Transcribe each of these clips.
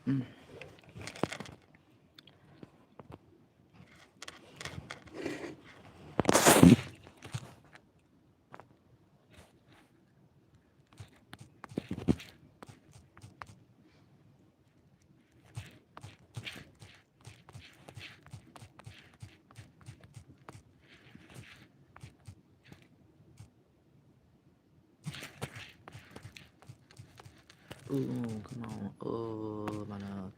Mm. Ooh, come on. Oh, my love.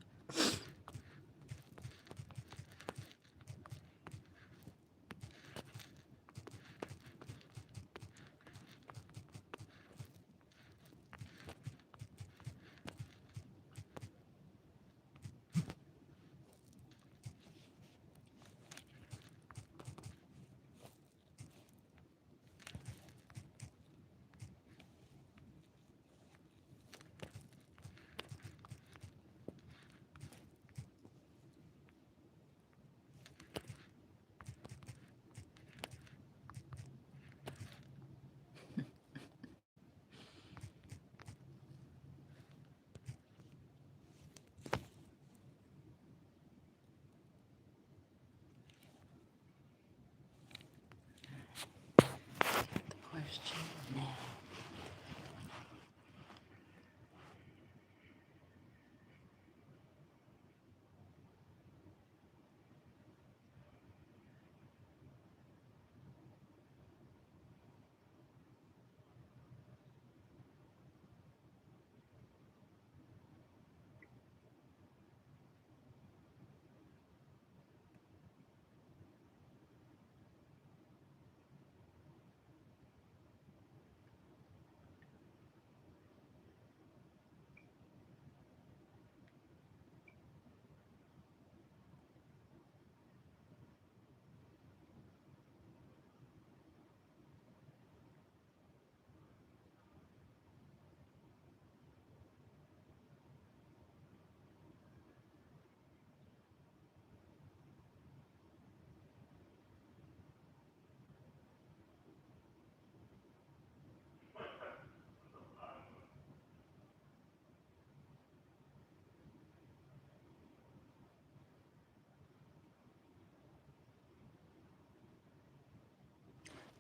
The question now.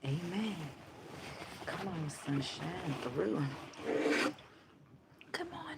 Amen. Come on, sunshine through. Come on.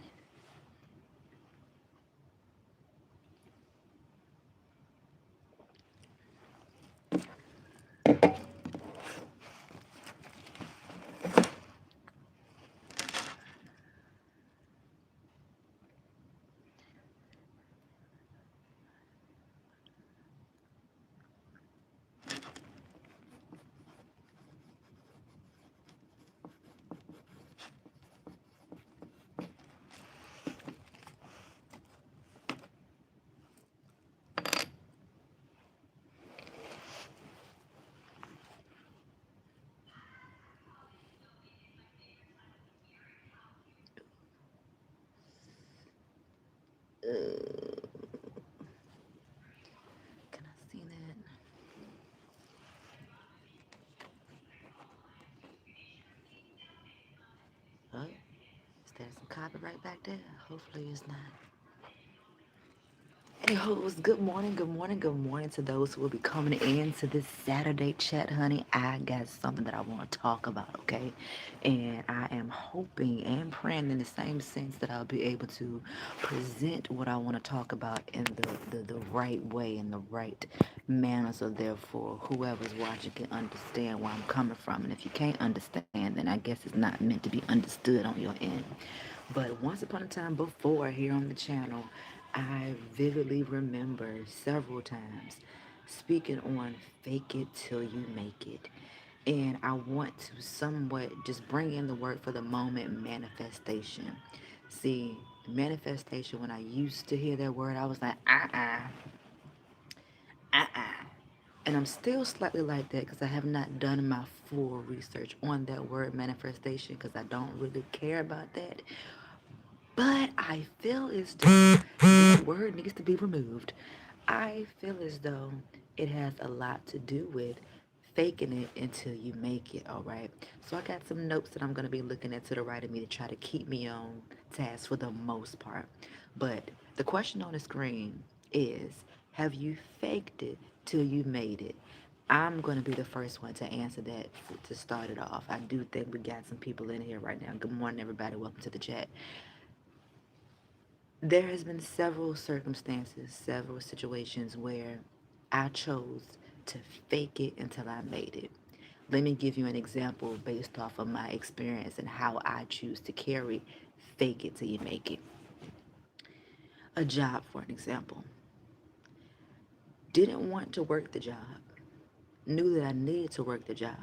Can I see that? Oh, is there some copyright back there? Hopefully it's not. Hey hoes, good morning, good morning, good morning to those who will be coming in to this Saturday chat, honey. I got something that I want to talk about, okay? And I am hoping and praying in the same sense that I'll be able to present what I want to talk about in the right way, in the right manner, so therefore whoever's watching can understand where I'm coming from. And if you can't understand, then I guess it's not meant to be understood on your end. But once upon a time before here on the channel, I vividly remember several times speaking on fake it till you make it. And I want to somewhat just bring in the word for the moment manifestation. See, manifestation, when I used to hear that word, I was like, uh-uh. And I'm still slightly like that because I have not done my full research on that word manifestation because I don't really care about that. But I feel as though this word needs to be removed. I feel as though it has a lot to do with faking it until you make it, all right? So I got some notes that I'm going to be looking at to the right of me to try to keep me on task for the most part. But The question on the screen is, have you faked it till you made it? I'm going to be the first one to answer that to start it off. I do think we got some people in here right now. Good morning, everybody. Welcome to the chat. There has been several circumstances, several situations where I chose to fake it until I made it. Let me give you an example based off of my experience and how I choose to carry fake it till you make it. A job, for an example. Didn't want to work the job. Knew that I needed to work the job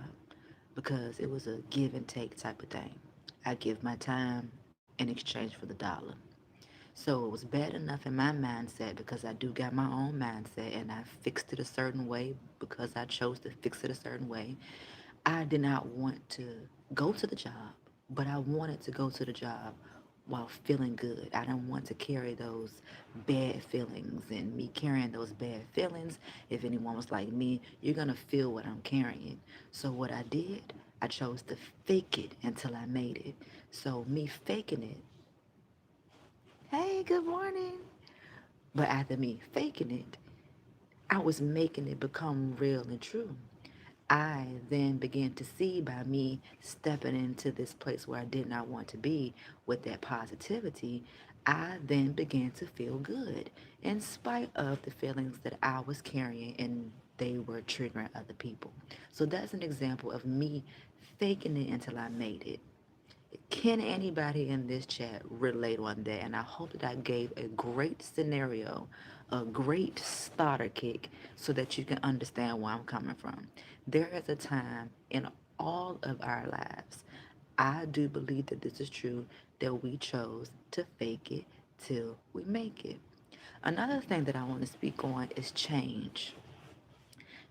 because it was a give and take type of thing. I give my time in exchange for the dollar. So it was bad enough in my mindset because I do got my own mindset and I fixed it a certain way because I chose to fix it a certain way. I did not want to go to the job, but I wanted to go to the job while feeling good. I didn't want to carry those bad feelings, and me carrying those bad feelings, if anyone was like me, you're going to feel what I'm carrying. So what I did, I chose to fake it until I made it. So me faking it, hey, good morning. But after me faking it, I was making it become real and true. I then began to see by me stepping into this place where I did not want to be with that positivity, I then began to feel good in spite of the feelings that I was carrying and they were triggering other people. So that's an example of me faking it until I made it. Can anybody in this chat relate on that? And I hope that I gave a great scenario, a great starter kick, so that you can understand where I'm coming from. There is a time in all of our lives, I do believe that this is true, that we chose to fake it till we make it. Another thing that I want to speak on is change.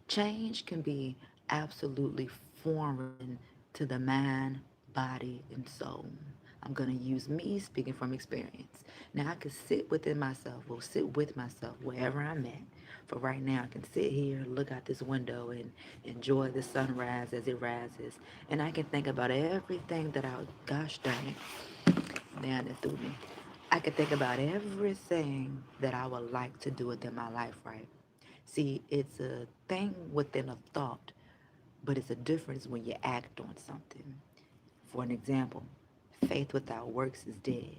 Change can be absolutely foreign to the mind, body, and soul. I'm going to use me speaking from experience. Now, I can sit within myself or sit with myself wherever I'm at. For right now, I can sit here, look out this window, and enjoy the sunrise as it rises. And I can think about everything that gosh dang it, now that threw me. I can think about everything that I would like to do within my life, right? See, it's a thing within a thought, but it's a difference when you act on something. For an example, faith without works is dead.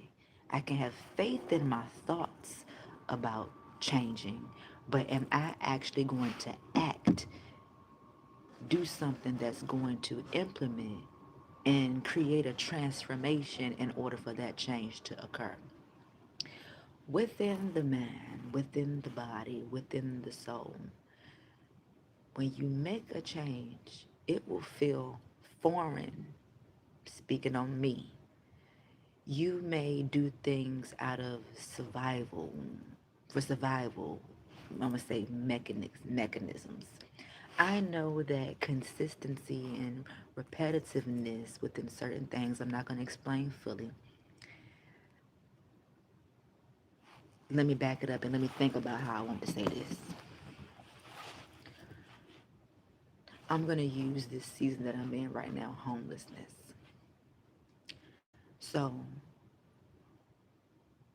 I can have faith in my thoughts about changing, but am I actually going to act, do something that's going to implement and create a transformation in order for that change to occur? Within the man, within the body, within the soul, when you make a change, it will feel foreign. Speaking on me, you may do things out of survival, for survival, I'm gonna say mechanisms. I know that consistency and repetitiveness within certain things, I'm not gonna explain fully. Let me back it up and let me think about how I want to say this. I'm gonna use this season that I'm in right now, homelessness. So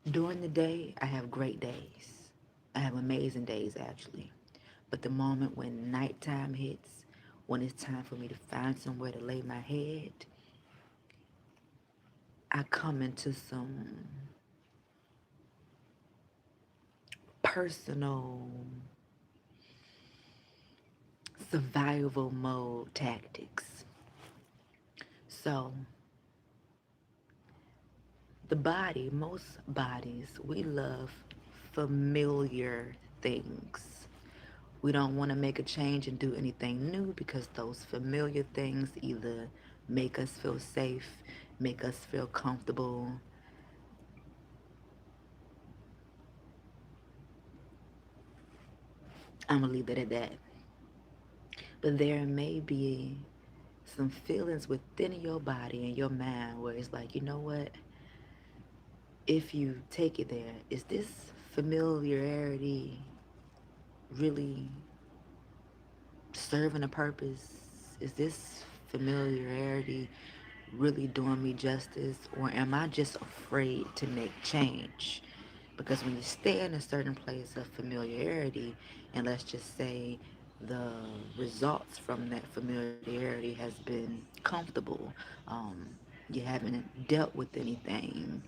during the day, I have great days. I have amazing days, actually. But the moment when nighttime hits, when it's time for me to find somewhere to lay my head, I come into some personal survival mode tactics. So, the body, most bodies, we love familiar things. We don't want to make a change and do anything new because those familiar things either make us feel safe, make us feel comfortable. I'm going to leave it at that. But there may be some feelings within your body and your mind where it's like, you know what? If you take it there, is this familiarity really serving a purpose? Is this familiarity really doing me justice? Or am I just afraid to make change? Because when you stay in a certain place of familiarity, and let's just say the results from that familiarity has been comfortable, um, you haven't dealt with anything,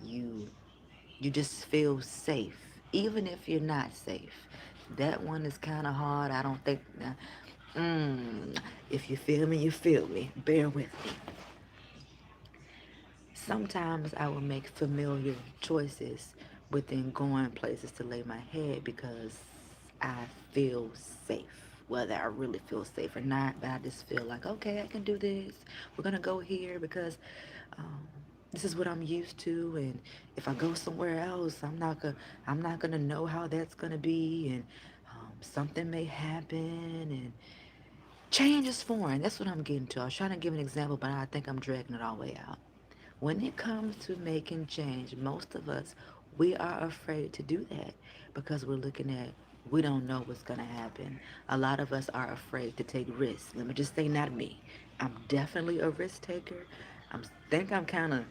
you you just feel safe, even if you're not safe. That one is kind of hard. I don't think. If you feel me, you feel me. Bear with me. Sometimes I will make familiar choices within going places to lay my head because I feel safe. Whether I really feel safe or not, but I just feel like, okay, I can do this. We're gonna go here because um, this is what I'm used to, and if I go somewhere else, I'm not gonna know how that's gonna be, and something may happen, and change is foreign. That's what I'm getting to. I was trying to give an example, but I think I'm dragging it all the way out. When it comes to making change, most of us, we are afraid to do that because we're looking at, we don't know what's going to happen. A lot of us are afraid to take risks. Let me just say, not me. I'm definitely a risk taker. I think I'm kind of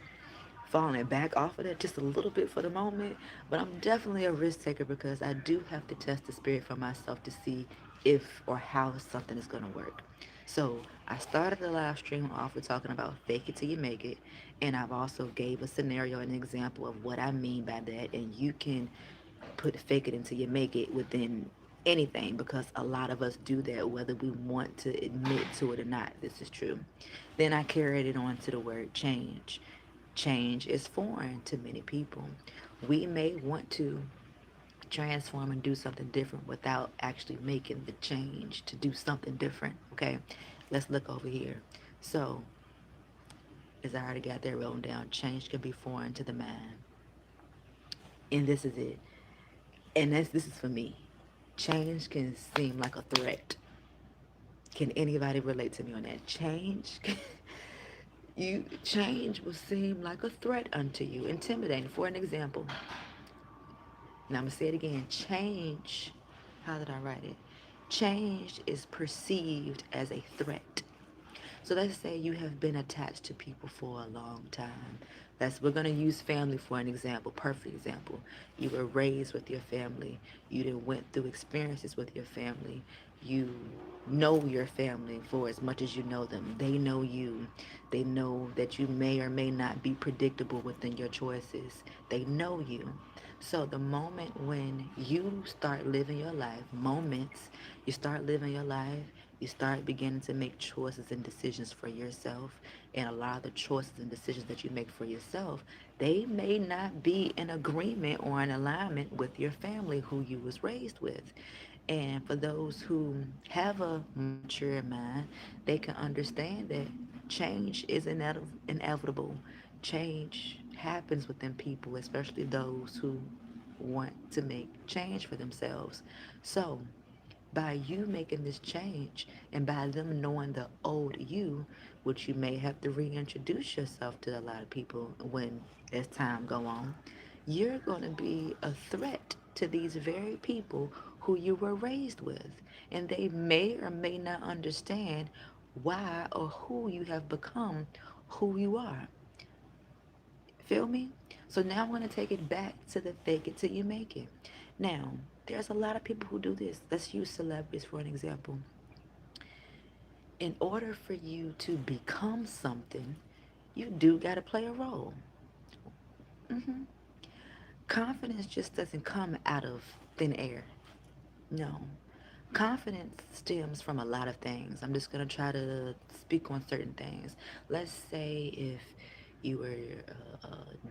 falling back off of that just a little bit for the moment, but I'm definitely a risk taker because I do have to test the spirit for myself to see if or how something is going to work. So I started the live stream off with talking about fake it till you make it, and I've also gave a scenario and an example of what I mean by that, and you can put fake it until you make it within anything because a lot of us do that whether we want to admit to it or not. This is true. Then I carried it on to the word change. Change is foreign to many people. We may want to transform and do something different without actually making the change to do something different. Okay, let's look over here. So, as I already got that written down, change can be foreign to the mind. And this is it. And this is for me. Change can seem like a threat. Can anybody relate to me on that? Change will seem like a threat unto you, intimidating. For an example, now I'm gonna say it again. Change, how did I write it? Change is perceived as a threat. So let's say you have been attached to people for a long time. We're gonna use family for an example, perfect example. You were raised with your family. You then went through experiences with your family. You know your family for as much as you know them. They know you. They know that you may or may not be predictable within your choices. They know you. So the moment when you start living your life, you start living your life, you start beginning to make choices and decisions for yourself. And a lot of the choices and decisions that you make for yourself, they may not be in agreement or in alignment with your family who you was raised with. And for those who have a mature mind, they can understand that change is inevitable. Change happens within people, especially those who want to make change for themselves. So, by you making this change and by them knowing the old you, which you may have to reintroduce yourself to a lot of people when as time go on, you're going to be a threat to these very people who you were raised with, and they may or may not understand why or who you have become who you are. Feel me? So now I'm going to take it back to the fake it till you make it. Now, there's a lot of people who do this. Let's use celebrities for an example. In order for you to become something, you do got to play a role. hmm Confidence just doesn't come out of thin air. No. Confidence stems from a lot of things. I'm just going to try to speak on certain things. Let's say if you were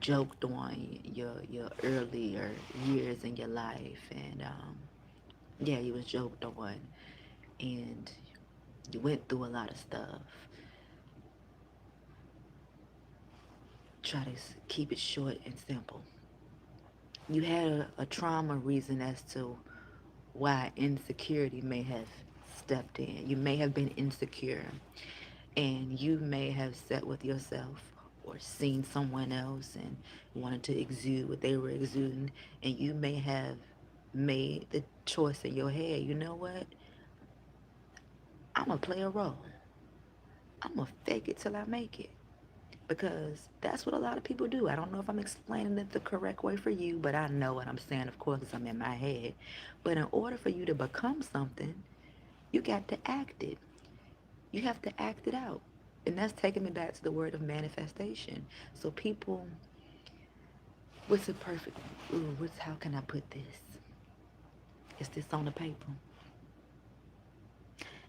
joked on your earlier years in your life, and yeah, you was joked on, and you went through a lot of stuff. Try to keep it short and simple. You had a trauma reason as to why insecurity may have stepped in. You may have been insecure, and you may have sat with yourself or seen someone else and wanted to exude what they were exuding, and you may have made the choice in your head, you know what, I'm gonna play a role, I'm gonna fake it till I make it. because that's what a lot of people do. I don't know if I'm explaining it the correct way for you, but I know what I'm saying, of course, because I'm in my head. But in order for you to become something, you got to act it. You have to act it out. And that's taking me back to the word of manifestation. So people, what's a perfect, how can I put this? Is this on the paper?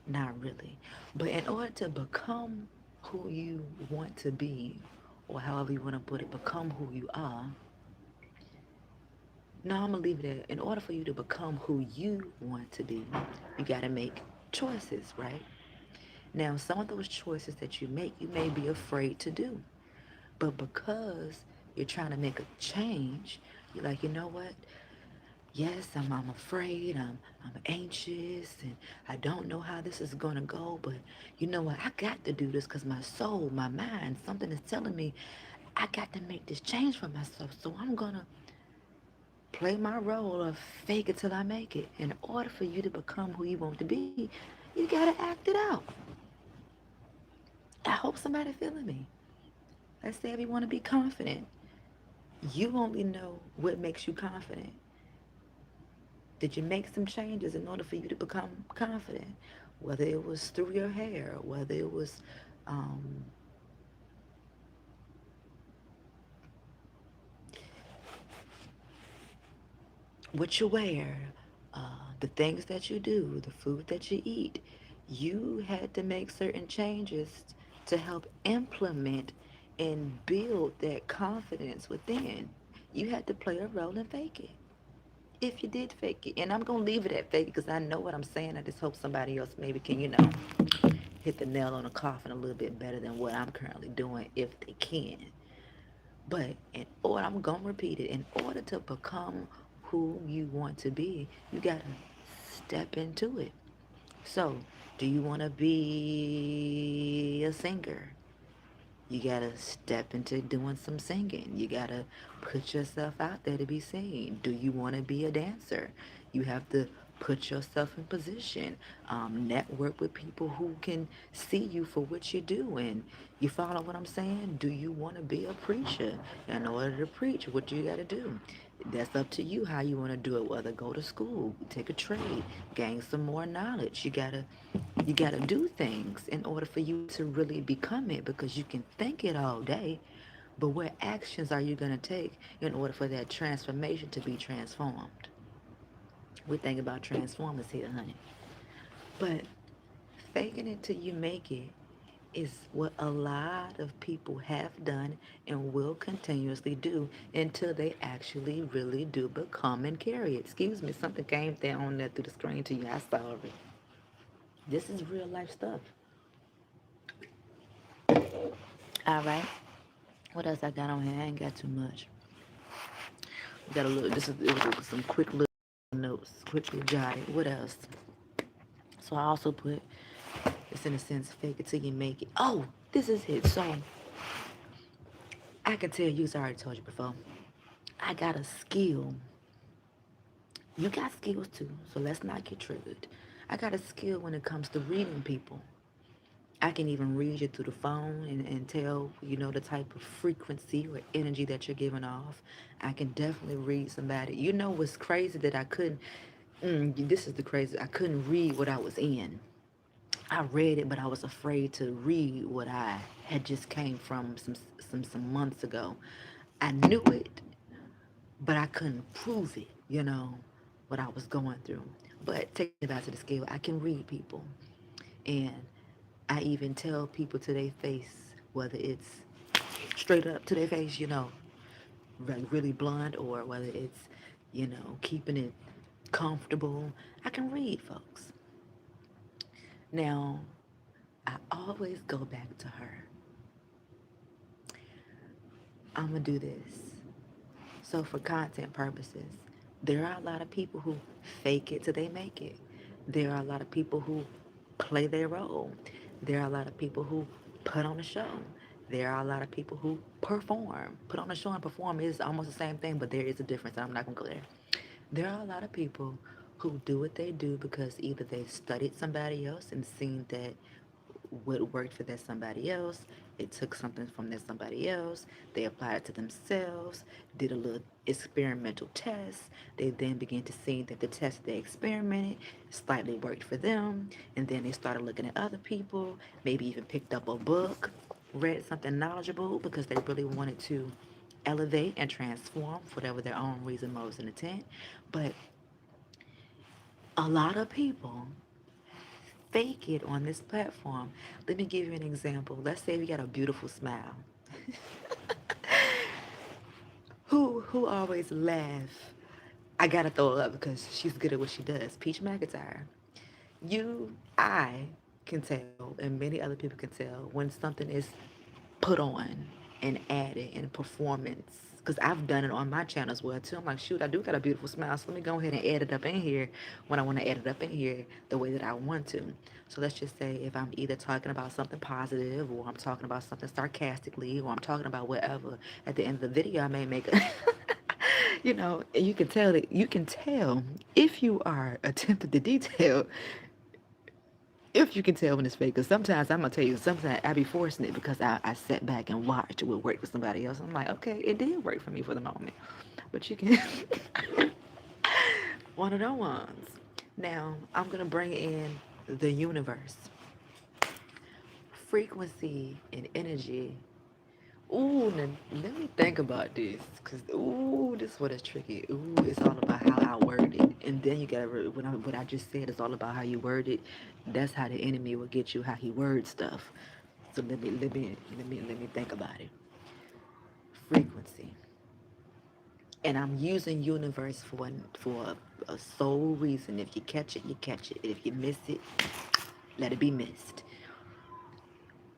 Not really. But in order to become who you want to be, or however you want to put it, become who you are, no, I'm going to leave it at, in order for you to become who you want to be, you got to make choices, right? Now, some of those choices that you make, you may be afraid to do. But because you're trying to make a change, you're like, you know what? Yes, I'm afraid, I'm anxious, and I don't know how this is going to go, but you know what? I got to do this because my soul, my mind, something is telling me I got to make this change for myself. So I'm going to play my role of fake it till I make it. In order for you to become who you want to be, you got to act it out. I hope somebody feeling me. Let's say if you want to be confident, you only know what makes you confident. Did you make some changes in order for you to become confident? Whether it was through your hair, whether it was um, what you wear, the things that you do, the food that you eat, you had to make certain changes to help implement and build that confidence within. You had to play a role and fake it. If you did fake it, and I'm gonna leave it at fake because I know what I'm saying. I just hope somebody else maybe can, hit the nail on the coffin a little bit better than what I'm currently doing if they can. But in order, I'm gonna repeat it, in order to become who you want to be, you gotta step into it. So, do you wanna be a singer? You gotta step into doing some singing. You gotta put yourself out there to be seen. Do you want to be a dancer? You have to put yourself in position. Network with people who can see you for what you do. And you follow what I'm saying? Do you want to be a preacher? In order to preach, what do you got to do? That's up to you how you want to do it. Whether go to school, take a trade, gain some more knowledge. You gotta do things in order for you to really become it because you can think it all day, but what actions are you gonna take in order for that transformation to be transformed? We think about transformers here, honey. But faking it till you make it is what a lot of people have done and will continuously do until they actually really do become and carry it. Excuse me, something came down on there through the screen to you. I saw it. This is real life stuff. All right. What else I got on here? I ain't got too much. We got a little. This is it was some quick little notes, quickly jotted. What else? So I also put it's in a sense fake it till you make it. Oh, this is it. So I can tell you. I already told you before. I got a skill. You got skills too. So let's not get triggered. I got a skill when it comes to reading people. I can even read you through the phone and tell, the type of frequency or energy that you're giving off. I can definitely read somebody. You know what's crazy that I couldn't, this is the crazy, I couldn't read what I was in. I read it, but I was afraid to read what I had just came from some months ago. I knew it, but I couldn't prove it, what I was going through. But taking it back to the scale, I can read people. And I even tell people to their face, whether it's straight up to their face, like really blunt, or whether it's, keeping it comfortable. I can read folks. Now, I always go back to her. I'm going to do this. So, for content purposes, there are a lot of people who fake it till they make it. There are a lot of people who play their role. There are a lot of people who put on a show. There are a lot of people who perform. Put on a show and perform is almost the same thing, but there is a difference. I'm not going to go there. There are a lot of people who do what they do because either they've studied somebody else and seen that what worked for that somebody else. They took something from that somebody else. They applied it to themselves, did a little experimental test. They then began to see that the test they experimented slightly worked for them. And then they started looking at other people, maybe even picked up a book, read something knowledgeable because they really wanted to elevate and transform for whatever their own reason, motives, and intent. But a lot of people fake it on this platform. Let me give you an example. Let's say you got a beautiful smile. Who always laugh? I gotta throw it up because she's good at what she does. Peach McIntyre. I can tell, and many other people can tell when something is put on and added in performance. Because I've done it on my channel as well too. I'm like, shoot, I do got a beautiful smile, so let me go ahead and add it up in here when I want to add it up in here the way that I want to. So let's just say if I'm either talking about something positive, or I'm talking about something sarcastically, or I'm talking about whatever, at the end of the video I may make a and you can tell if you are attempting to detail, if you can tell when it's fake. Because sometimes I'm gonna tell you, sometimes I be forcing it because I sat back and watched it work for somebody else. I'm like, okay, it did work for me for the moment, but you can one of those ones. Now I'm gonna bring in the universe, frequency and energy. Ooh, now, let me think about this, cause ooh, this one is tricky. Ooh, it's all about how I word it, and then you gotta what I just said is all about how you word it. That's how the enemy will get you, how he words stuff. So let me think about it. Frequency, and I'm using universe for a sole reason. If you catch it, you catch it. If you miss it, let it be missed.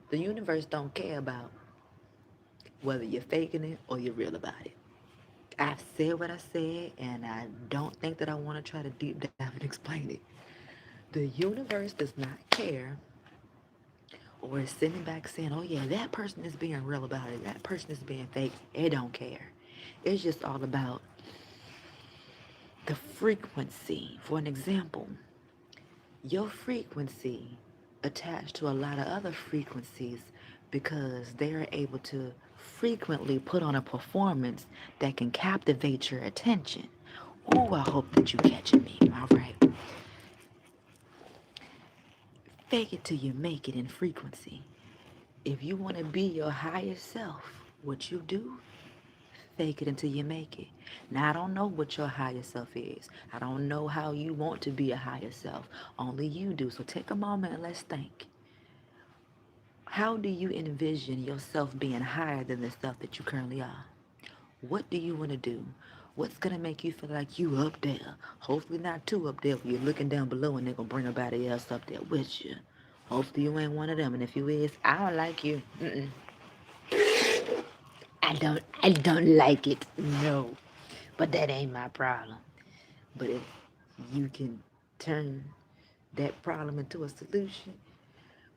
The universe don't care about whether you're faking it or you're real about it. I've said what I said, and I don't think that I want to try to deep dive and explain it. The universe does not care, or is sitting back saying, oh, yeah, that person is being real about it, that person is being fake. It don't care. It's just all about the frequency. For an example, your frequency attached to a lot of other frequencies because they're able to frequently put on a performance that can captivate your attention. Oh, I hope that you catching me. All right. Fake it till you make it in frequency. If you want to be your highest self, what you do, fake it until you make it. Now, I don't know what your higher self is. I don't know how you want to be a higher self. Only you do. So take a moment and let's think. How do you envision yourself being higher than the self that you currently are? What do you want to do? What's going to make you feel like you up there? Hopefully not too up there where you're looking down below and they're going to bring somebody else up there with you. Hopefully you ain't one of them. And if you is, I don't like you. I don't like it. No. But that ain't my problem. But if you can turn that problem into a solution,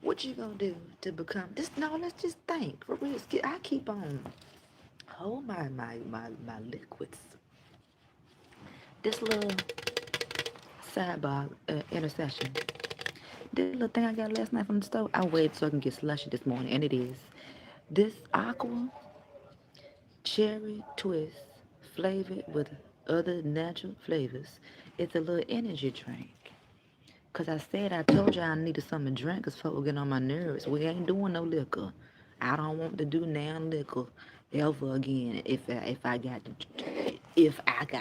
what you gonna do to become this? No, let's just think. For real, I keep on hold my liquids. This little sidebar intercession. This little thing I got last night from the store. I waited so I can get slushy this morning, and it is this aqua cherry twist flavored with other natural flavors. It's a little energy drink. Cause I told you I needed something to drink, cause folks were getting on my nerves. We ain't doing no liquor. I don't want to do now liquor ever again. If I got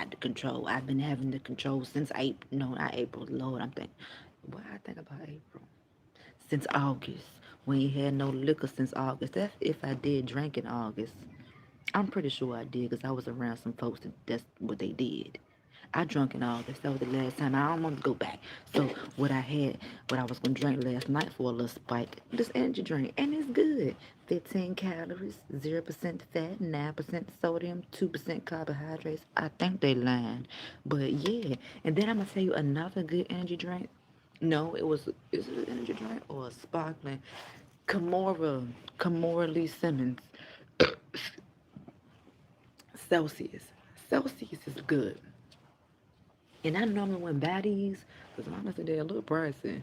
the control, I've been having the control since April. No, not April. Lord, I'm thinking. What I think about April? Since August. We ain't had no liquor since August. That's if I did drink in August. I'm pretty sure I did, because I was around some folks that's what they did. I drunk in August. That was the last time. I don't want to go back. So what I was gonna drink last night for a little spike, this energy drink, and it's good. 15 calories, 0% fat, 9% sodium, 2% carbohydrates. I think they lying, but yeah. And then I'm gonna tell you another good energy drink. No, is it an energy drink or a sparkling? Kamora Lee Simmons Celsius. Celsius is good. And I normally wouldn't buy these because honestly they're a little pricey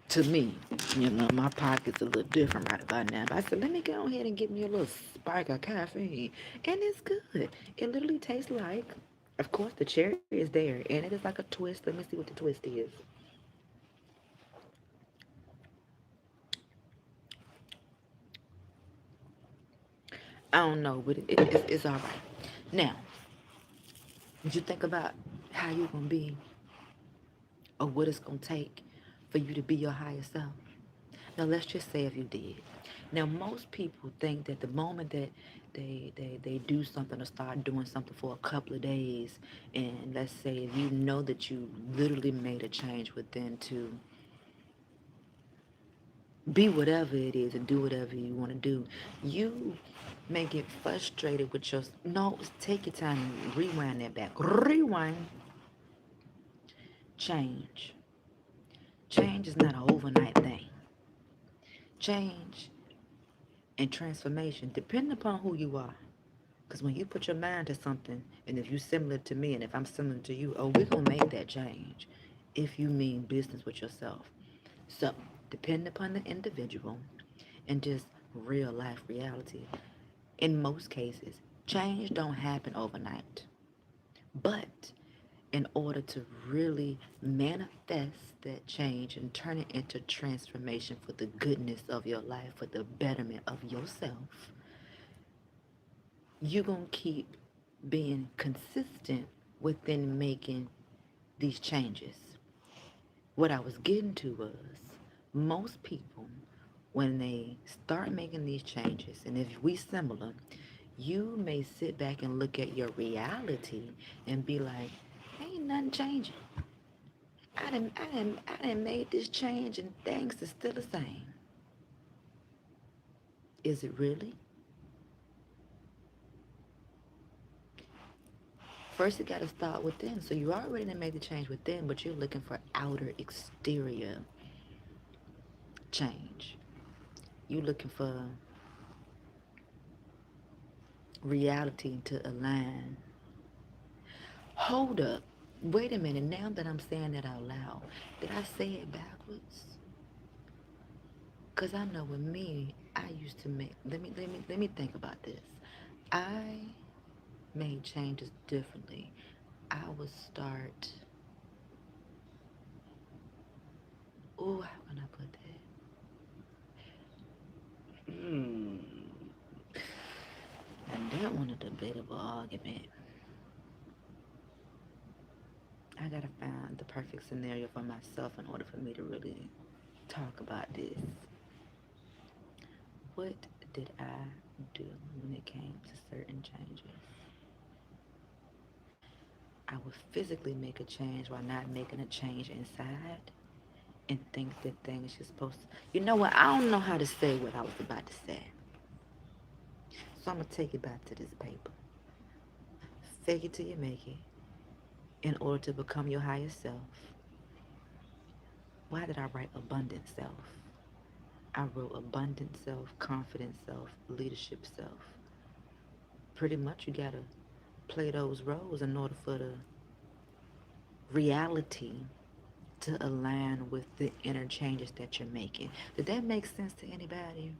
to me. You know, my pocket's a little different right about now. But I said, let me go ahead and get me a little spike of caffeine. And it's good. It literally tastes like, of course, the cherry is there. And it is like a twist. Let me see what the twist is. I don't know, but it's all right. Now, did you think about how you're going to be or what it's going to take for you to be your higher self? Now, let's just say if you did. Now, most people think that the moment that they do something or start doing something for a couple of days, and let's say if you know that you literally made a change within to be whatever it is and do whatever you want to do, you may get frustrated with your. No, take your time and rewind that back. Rewind. Change. Change is not an overnight thing. Change and transformation, depending upon who you are. Because when you put your mind to something, and if you're similar to me, and if I'm similar to you, oh, we're going to make that change if you mean business with yourself. So, depending upon the individual and just real life reality, in most cases, change don't happen overnight. But in order to really manifest that change and turn it into transformation for the goodness of your life, for the betterment of yourself, you're going to keep being consistent within making these changes. What I was getting to was most people, when they start making these changes, and if we similar, you may sit back and look at your reality and be like, ain't nothing changing. I didn't made this change and things are still the same. Is it really? First, you got to start within. So you already done made the change within, but you're looking for outer exterior change. You looking for reality to align. Hold up. Wait a minute. Now that I'm saying that out loud, did I say it backwards? Cause I know with me, I used to make. Let me think about this. I made changes differently. I would start. Oh, how can I put that? And that one a debatable argument. I gotta find the perfect scenario for myself in order for me to really talk about this. What did I do when it came to certain changes? I would physically make a change while not making a change inside and think that things are supposed to. You know what? I don't know how to say what I was about to say. So I'm going to take it back to this paper. Fake it till you make it in order to become your higher self. Why did I write abundant self? I wrote abundant self, confident self, leadership self. Pretty much you got to play those roles in order for the reality to align with the inner changes that you're making. Did that make sense to anybody?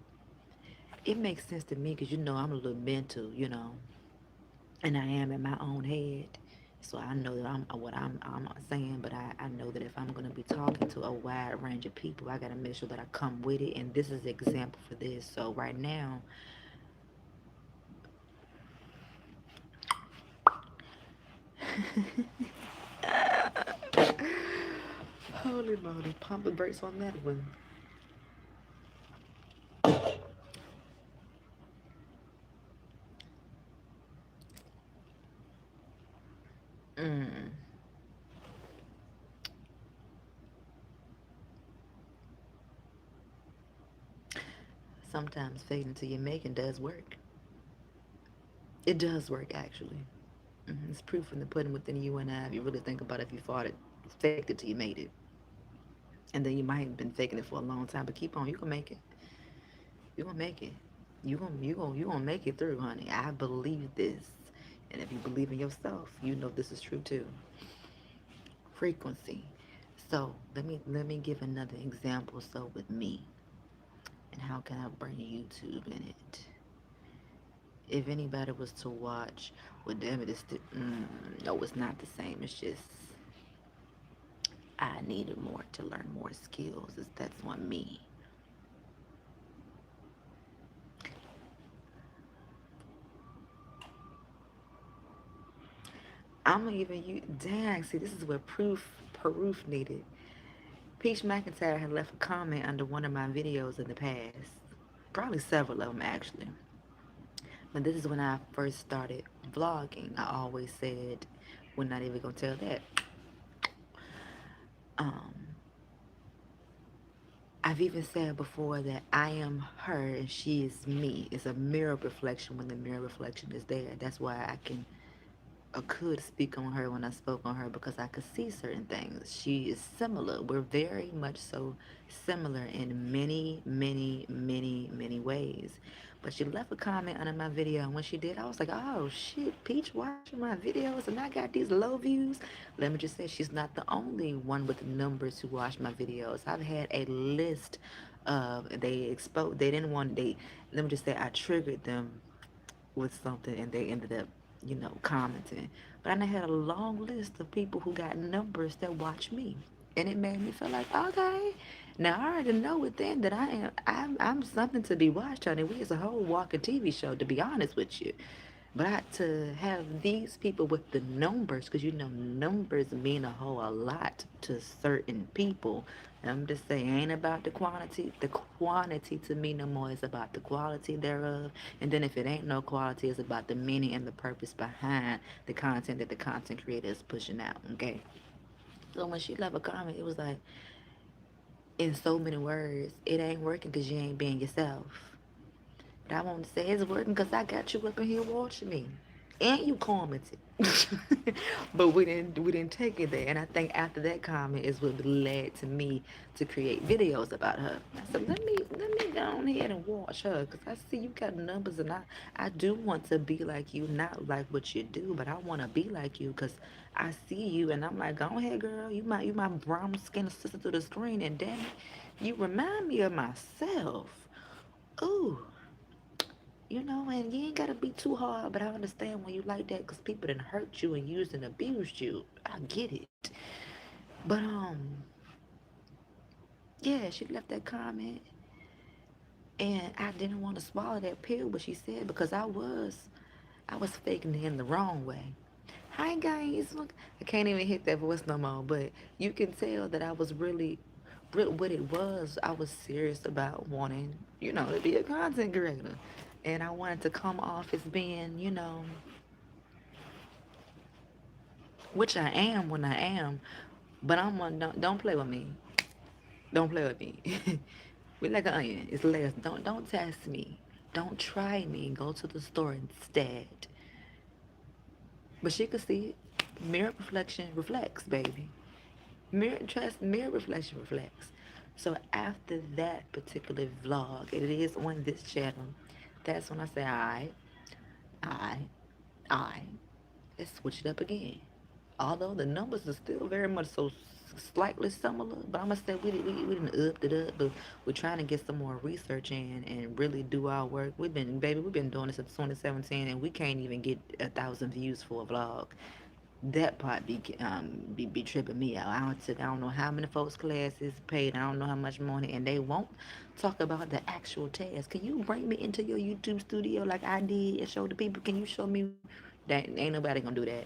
It makes sense to me because I'm a little mental, and I am in my own head. So I know that I'm not saying, but I know that if I'm gonna be talking to a wide range of people, I gotta make sure that I come with it. And this is an example for this. So right now, holy moly, pump the brakes on that one. Mm. Sometimes fading till you're making does work. It does work actually. It's proof in the pudding within you and I. If you really think about it, if you fought it, faked it till you made it, and then you might have been faking it for a long time. But keep on, you can make it. You gonna make it. You gonna make it through, honey. I believe this, and if you believe in yourself, you know this is true too. Frequency. So let me give another example. So with me, and how can I bring YouTube in it? If anybody was to watch, well, damn it, no, it's not the same. It's just I needed more to learn more skills. That's on me. I'm gonna even you. Dang, see, this is where proof needed. Peach McIntyre had left a comment under one of my videos in the past, probably several of them actually. But this is when I first started vlogging. I always said, we're not even gonna tell that. Um, I've even said before that I am her and she is me. It's a mirror reflection when the mirror reflection is there. That's why I can or could speak on her when I spoke on her because I could see certain things. She is similar. We're very much so similar in many, many, many, many ways. But she left a comment under my video, and when she did, I was like, oh shit, Peach watching my videos and I got these low views. Let me just say, she's not the only one with numbers who watch my videos. I've had a list of, they didn't want, let me just say, I triggered them with something and they ended up, commenting. But I done had a long list of people who got numbers that watch me. And it made me feel like, okay. Now I already know within that I'm something to be watched, honey. We is a whole walking TV show, to be honest with you. But to have these people with the numbers, because numbers mean a whole lot to certain people. And I'm just saying, it ain't about the quantity. The quantity to me no more is about the quality thereof. And then if it ain't no quality, it's about the meaning and the purpose behind the content that the content creator is pushing out. Okay. So when she left a comment, it was like, in so many words, it ain't working because you ain't being yourself. But I want to say it's working because I got you up in here watching me. And you commented. But we didn't take it there. And I think after that comment is what led to me to create videos about her. I said, let me go on ahead and watch her because I see you got numbers and I do want to be like you, not like what you do, but I want to be like you because I see you and I'm like, go ahead, girl. You my brown skinned sister through the screen and damn it, you remind me of myself. Ooh, and you ain't gotta be too hard, but I understand when you like that because people done hurt you and used and abused you. I get it. But yeah, she left that comment and I didn't want to swallow that pill, but she said because I was faking it in the wrong way. Hi guys, look, I can't even hit that voice no more, but you can tell that I was really, what it was. I was serious about wanting, to be a content creator, and I wanted to come off as being, which I am when I am, but I'm one. Don't play with me. Don't play with me. We like an onion. It's layers. Don't test me. Don't try me. Go to the store instead. But she could see it. Mirror reflection reflects, baby. Mirror reflection reflects. So after that particular vlog, it is on this channel. That's when I say, I, I. Let's switch it up again. Although the numbers are still very much so slightly similar, but I'm gonna say we didn't upped it up, but we're trying to get some more research in and really do our work. We've been doing this since 2017, and we can't even get 1,000 views for a vlog. That part be tripping me out. I don't know how many folks classes paid. I don't know how much money, and they won't talk about the actual task. Can you bring me into your YouTube studio like I did and show the people? Can you show me that? Ain't nobody gonna do that.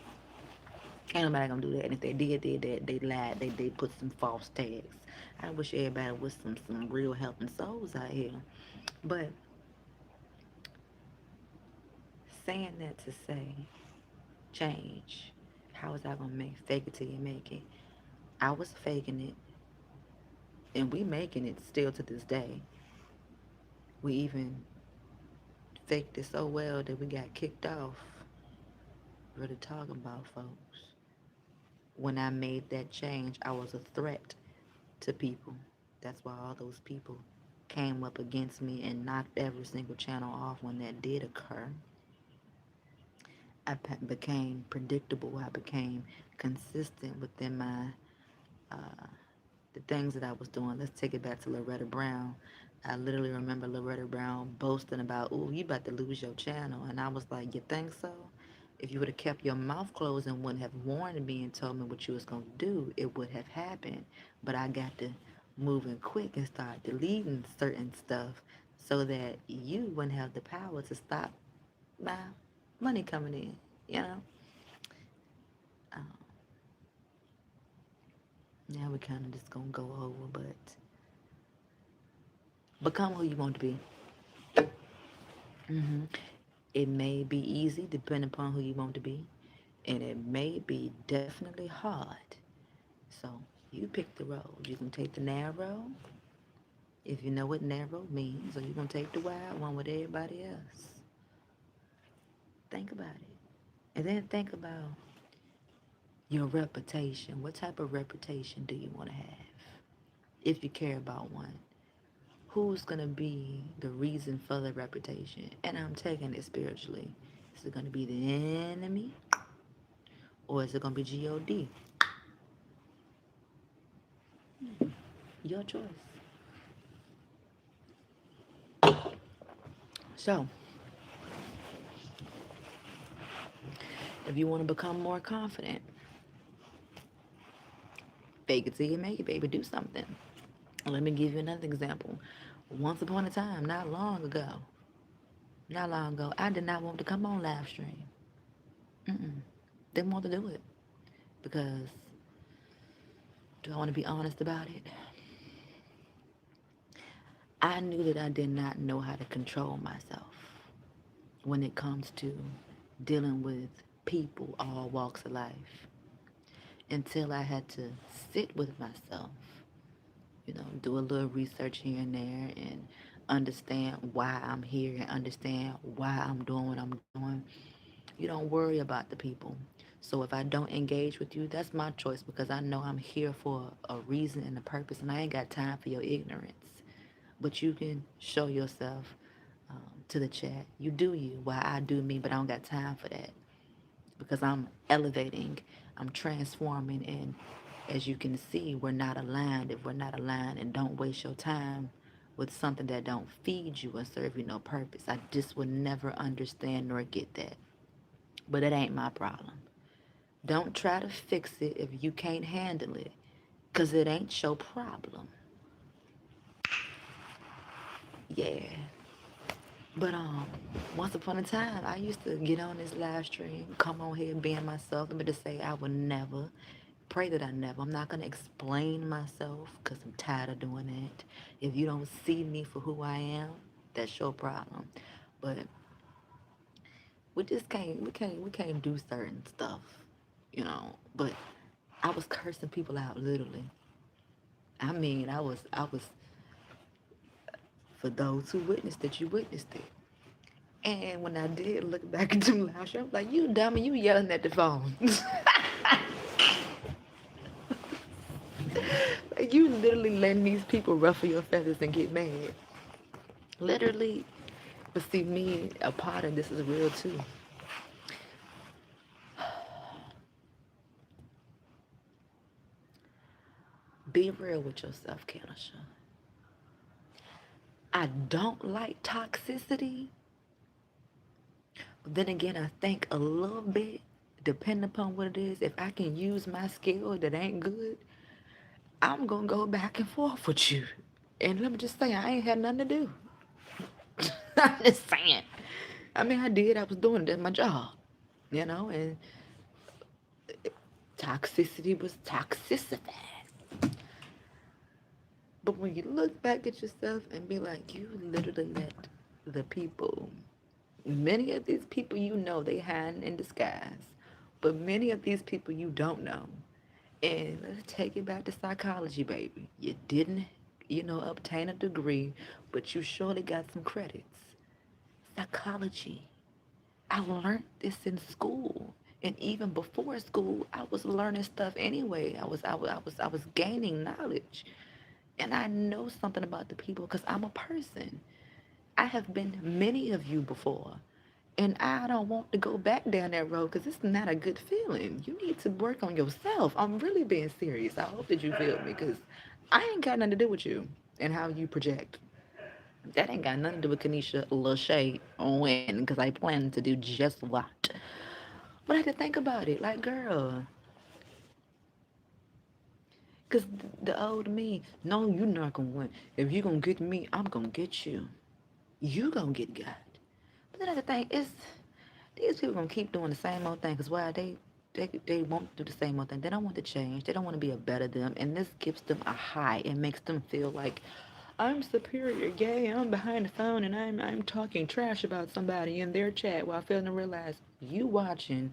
Ain't nobody gonna do that. And if they did that, they lied. They put some false tags. I wish everybody was some real helping souls out here. But saying that to say, change. How was I gonna make fake it till you make it? I was faking it, and we making it still to this day. We even faked it so well that we got kicked off. Really talking about folks. When I made that change, I was a threat to people. That's why all those people came up against me and knocked every single channel off when that did occur. I became predictable. I became consistent within my the things that I was doing. Let's take it back to Loretta Brown. I literally remember Loretta Brown boasting about, "Ooh, you about to lose your channel," and I was like, "You think so? If you would have kept your mouth closed and wouldn't have warned me and told me what you was gonna do, it would have happened." But I got to moving quick and start deleting certain stuff so that you wouldn't have the power to stop my money coming in. You know. Um, now we kind of just gonna go over, but become who you want to be. hmm It may be easy depending upon who you want to be, and it may be definitely hard. So you pick the road. You can take the narrow, if you know what narrow means, or you can take the wide one with everybody else. Think about it. And then think about your reputation. What type of reputation do you want to have? If you care about one, who's going to be the reason for the reputation? And I'm taking it spiritually. Is it going to be the enemy, or is it going to be God? Your choice. So, if you want to become more confident, fake it till you make it, baby. Do something. Let me give you another example. Once upon a time, not long ago, I did not want to come on live stream. Didn't want to do it because, do I want to be honest about it? I knew that I did not know how to control myself when it comes to dealing with people, all walks of life, until I had to sit with myself, do a little research here and there and understand why I'm here and understand why I'm doing what I'm doing. You don't worry about the people. So if I don't engage with you, that's my choice because I know I'm here for a reason and a purpose, and I ain't got time for your ignorance. But you can show yourself to the chat. You do you, why I do me, but I don't got time for that because I'm elevating, I'm transforming, and as you can see, we're not aligned. If we're not aligned, and don't waste your time with something that don't feed you and serve you no purpose. I just would never understand nor get that. But it ain't my problem. Don't try to fix it if you can't handle it, because it ain't your problem. Yeah. But once upon a time, I used to get on this live stream, come on here being myself. Let me just say, I would never pray that I never. I'm not gonna explain myself because I'm tired of doing that. If you don't see me for who I am, that's your problem. But we can't do certain stuff. But I was cursing people out literally. I mean, I was for those who witnessed it, you witnessed it. And when I did look back into my live show, I was like, "You dummy, you yelling at the phone." Like, you literally letting these people ruffle your feathers and get mad. Literally. But see, me, a part of this is real too. Be real with yourself, Kenisha. I don't like toxicity. But then again, I think a little bit, depending upon what it is, if I can use my skill that ain't good, I'm going to go back and forth with you. And let me just say, I ain't had nothing to do. I'm just saying. I mean, I did. I was doing it. That's my job. And toxicity was toxicity. But when you look back at yourself and be like, you literally let the people, many of these people they hide in disguise, but many of these people you don't know. And let's take it back to psychology, baby. You didn't, obtain a degree, but you surely got some credits. Psychology. I learned this in school. And even before school, I was learning stuff anyway. I was gaining knowledge. And I know something about the people because I'm a person. I have been many of you before. And I don't want to go back down that road because it's not a good feeling. You need to work on yourself. I'm really being serious. I hope that you feel me because I ain't got nothing to do with you and how you project. That ain't got nothing to do with Kanisha Lachey on when, because I plan to do just what. But I had to think about it. Like, girl, because the old me, no, you're not going to win. If you're going to get me, I'm going to get you. You going to get God. But then I had to think, it's, these people going to keep doing the same old thing. Because why? They won't do the same old thing. They don't want to change. They don't want to be a better them. And this gives them a high. It makes them feel like, I'm superior, yay, I'm behind the phone and I'm talking trash about somebody in their chat while failing to realize you watching,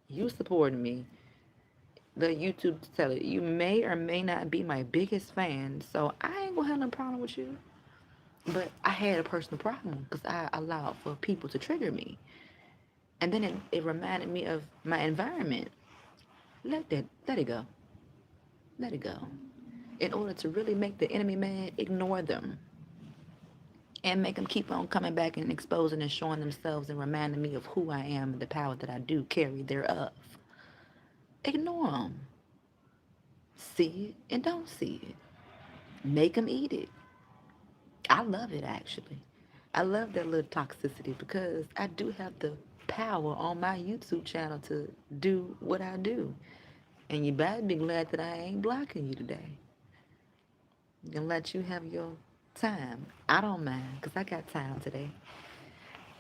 you supporting me. The YouTube tell it, you may or may not be my biggest fan, so I ain't gonna have no problem with you. But I had a personal problem because I allowed for people to trigger me. And then it reminded me of my environment. Let it go. Let it go. In order to really make the enemy mad, ignore them. And make them keep on coming back and exposing and showing themselves and reminding me of who I am and the power that I do carry thereof. Ignore them. See it and don't see it. Make them eat it. I love it actually. I love that little toxicity because I do have the power on my YouTube channel to do what I do. And you better be glad that I ain't blocking you today. And let you have your time. I don't mind because I got time today.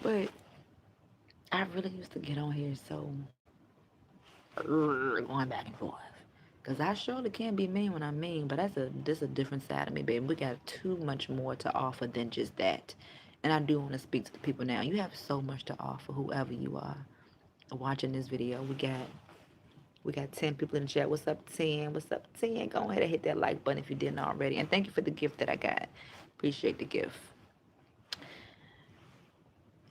But I really used to get on here so going back and forth. Cause I surely can be mean when I'm mean, but this a different side of me, baby. We got too much more to offer than just that. And I do want to speak to the people now. You have so much to offer, whoever you are. Watching this video, we got 10 people in the chat. What's up, 10? What's up, 10? Go ahead and hit that like button if you didn't already. And thank you for the gift that I got. Appreciate the gift.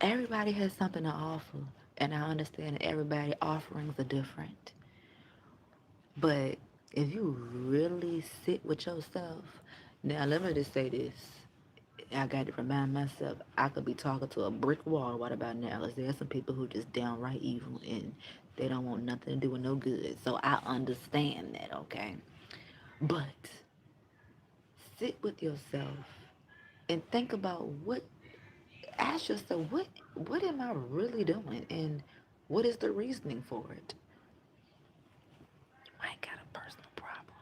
Everybody has something to offer, and I understand that everybody offerings are different. But if you really sit with yourself, now let me just say this. I got to remind myself I could be talking to a brick wall right about now. Cause there are some people who just downright evil and they don't want nothing to do with no good. So I understand that, okay? But sit with yourself and think about ask yourself, what am I really doing? And what is the reasoning for it? You might got a personal problem,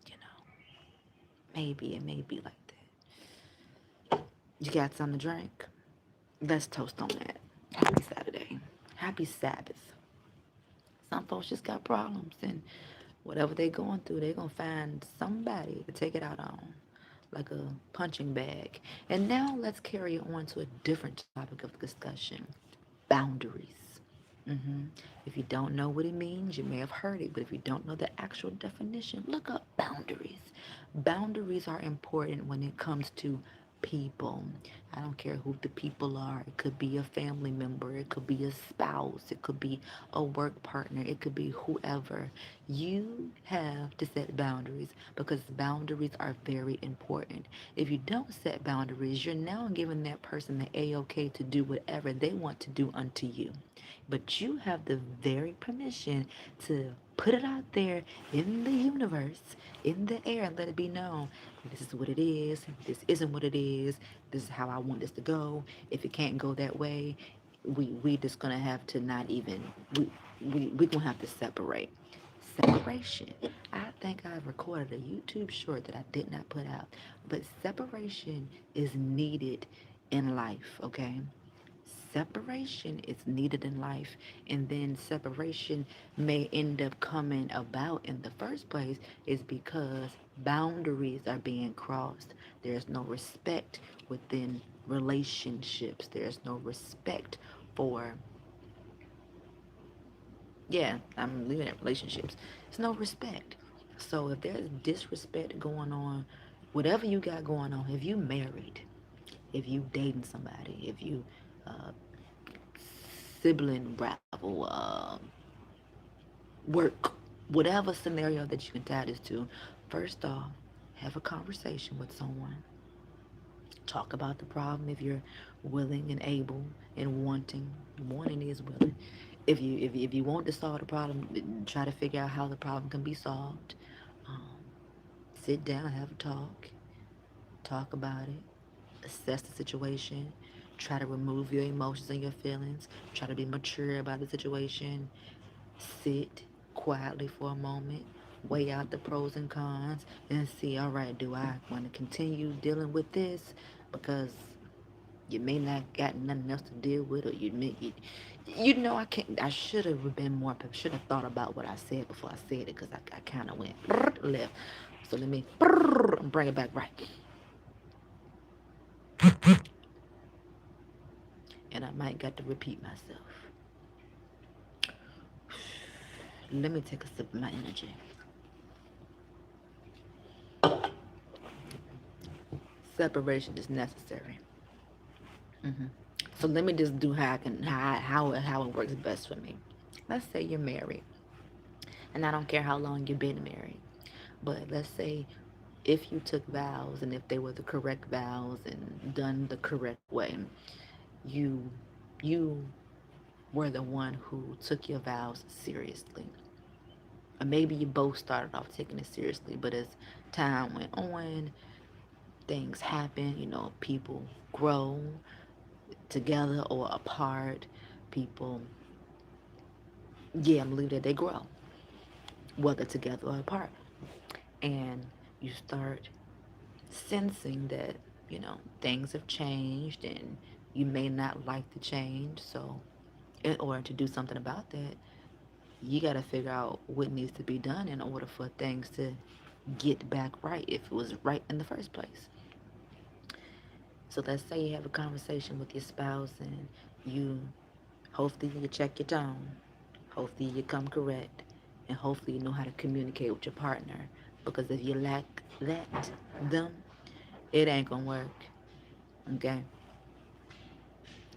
you know. Maybe it may be like that. You got something to drink? Let's toast on that. Happy Saturday. Happy Sabbath. Some folks just got problems, and whatever they going through, they going to find somebody to take it out on, like a punching bag. And now let's carry it on to a different topic of discussion, boundaries. hmm If you don't know what it means, you may have heard it, but if you don't know the actual definition, look up boundaries. Boundaries are important when it comes to people. I don't care who the people are. It could be a family member, it could be a spouse, it could be a work partner, it could be whoever. You have to set boundaries because boundaries are very important. If you don't set boundaries, you're now giving that person the A-OK to do whatever they want to do unto you. But you have the very permission to put it out there in the universe, in the air, and let it be known. This is what it is. This isn't what it is. This is how I want this to go. If it can't go that way, we just gonna have to not even we gonna have to separate. Separation. I think I recorded a YouTube short that I did not put out, but separation is needed in life. Okay, separation is needed in life, and then separation may end up coming about in the first place is because boundaries are being crossed. There's no respect within relationships. There's no respect for, yeah, I'm leaving it relationships. There's no respect. So if there's disrespect going on, whatever you got going on, if you married, if you dating somebody, if you uh, sibling rival, work, whatever scenario that you can tie this to, first off, have a conversation with someone. Talk about the problem if you're willing and able and wanting. Wanting is willing. If you want to solve the problem, try to figure out how the problem can be solved. Um, Sit down, have a talk about it, assess the situation, try to remove your emotions and your feelings, try to be mature about the situation, sit quietly for a moment, weigh out the pros and cons, and see, all right, do I want to continue dealing with this? Because you may not got nothing else to deal with, or you know, I can't. I should have been more. Should have thought about what I said before I said it, because I kind of went left. So let me bring it back right, and I might got to repeat myself. Let me take a sip of my energy. Separation is necessary. hmm So let me just do how I can how it works best for me. Let's say you're married, and I don't care how long you've been married, but let's say if you took vows and if they were the correct vows and done the correct way, you you were the one who took your vows seriously. Or maybe you both started off taking it seriously, but as time went on, things happen, people grow together or apart. People, yeah, I believe that they grow, whether together or apart. And you start sensing that, things have changed and you may not like the change. So, in order to do something about that, you got to figure out what needs to be done in order for things to get back right if it was right in the first place. So, let's say you have a conversation with your spouse and you hopefully you check your tone, hopefully you come correct, and hopefully you know how to communicate with your partner. Because if you lack them, it ain't gonna work. Okay?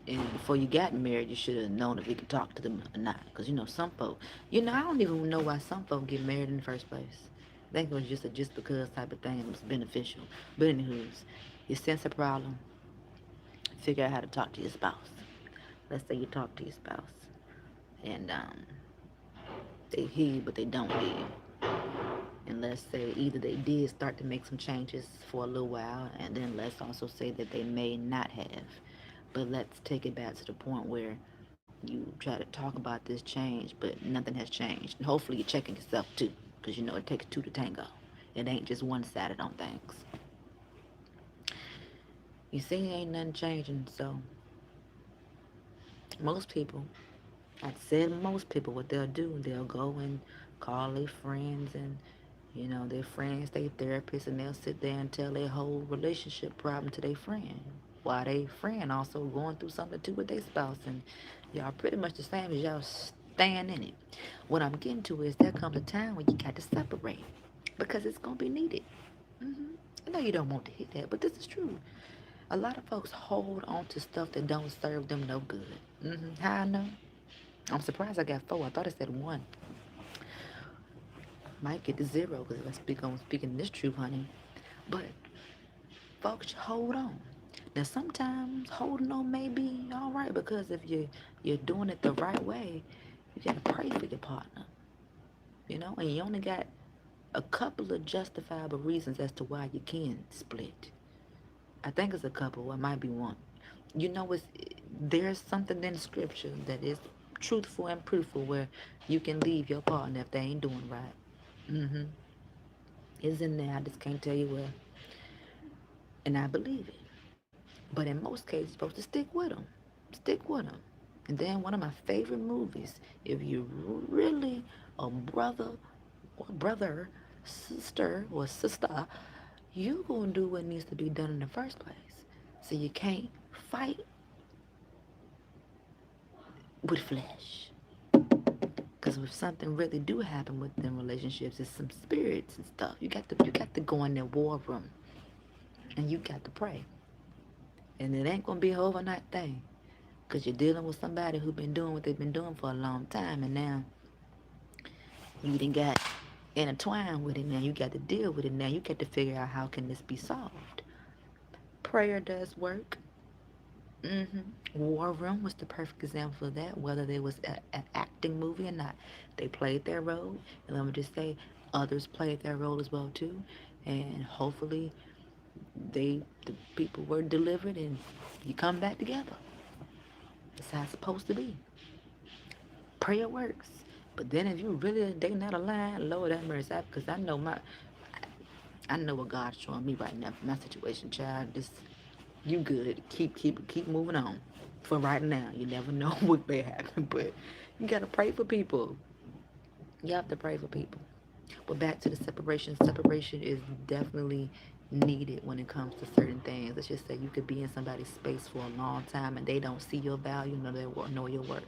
And before you got married, you should have known if you could talk to them or not. Because, some folk, I don't even know why some folk get married in the first place. I think it was just a just because type of thing. It was beneficial. But anywho's, you sense a problem, figure out how to talk to your spouse. Let's say you talk to your spouse and they hear you, but they don't hear you. And let's say either they did start to make some changes for a little while, and then let's also say that they may not have. But let's take it back to the point where you try to talk about this change, but nothing has changed. And hopefully you're checking yourself too, because it takes two to tango. It ain't just one sided on things. You see, ain't nothing changing, so most people, I'd say most people, what they'll do, they'll go and call their friends and their friends, their therapists, and they'll sit there and tell their whole relationship problem to their friend. While their friend also going through something too with their spouse, and y'all pretty much the same as y'all staying in it. What I'm getting to is there comes a time when you got to separate because it's gonna be needed. I know you don't want to hear that, but this is true. A lot of folks hold on to stuff that don't serve them no good. How I know? I'm surprised I got four. I thought I said one. Might get to zero because if I speak on speaking this truth, honey. But folks, hold on. Now sometimes holding on may be all right because if you're doing it the right way, you gotta pray for your partner, and you only got a couple of justifiable reasons as to why you can split. I think it's a couple. It might be one. It's there's something in scripture that is truthful and proofful where you can leave your partner if they ain't doing right. Mm-hmm. It's in there. I just can't tell you where. And I believe it. But in most cases, you're supposed to stick with them. Stick with them. And then one of my favorite movies, if you really a brother, sister, you gonna do what needs to be done in the first place. So you can't fight with flesh. Because if something really do happen within relationships, it's some spirits and stuff. You got to go in their war room and you got to pray. And it ain't gonna be an overnight thing. Because you're dealing with somebody who's been doing what they've been doing for a long time, and now you done got intertwined with it. Now you got to deal with it. Now you got to figure out how can this be solved. Prayer does work. War Room was the perfect example of that. Whether there was an acting movie or not, they played their role, and let me just say, others played their role as well too. and hopefully the people were delivered and you come back together. That's how it's supposed to be. Prayer works. But then if you really they not aligned, Lord have mercy. Because I know what God's showing me right now for my situation, child. This you good. Keep moving on. For right now, you never know what may happen, but you gotta pray for people. You have to pray for people. But back to the separation. Separation is definitely needed when it comes to certain things. Let's just say you could be in somebody's space for a long time and they don't see your value, know your worth.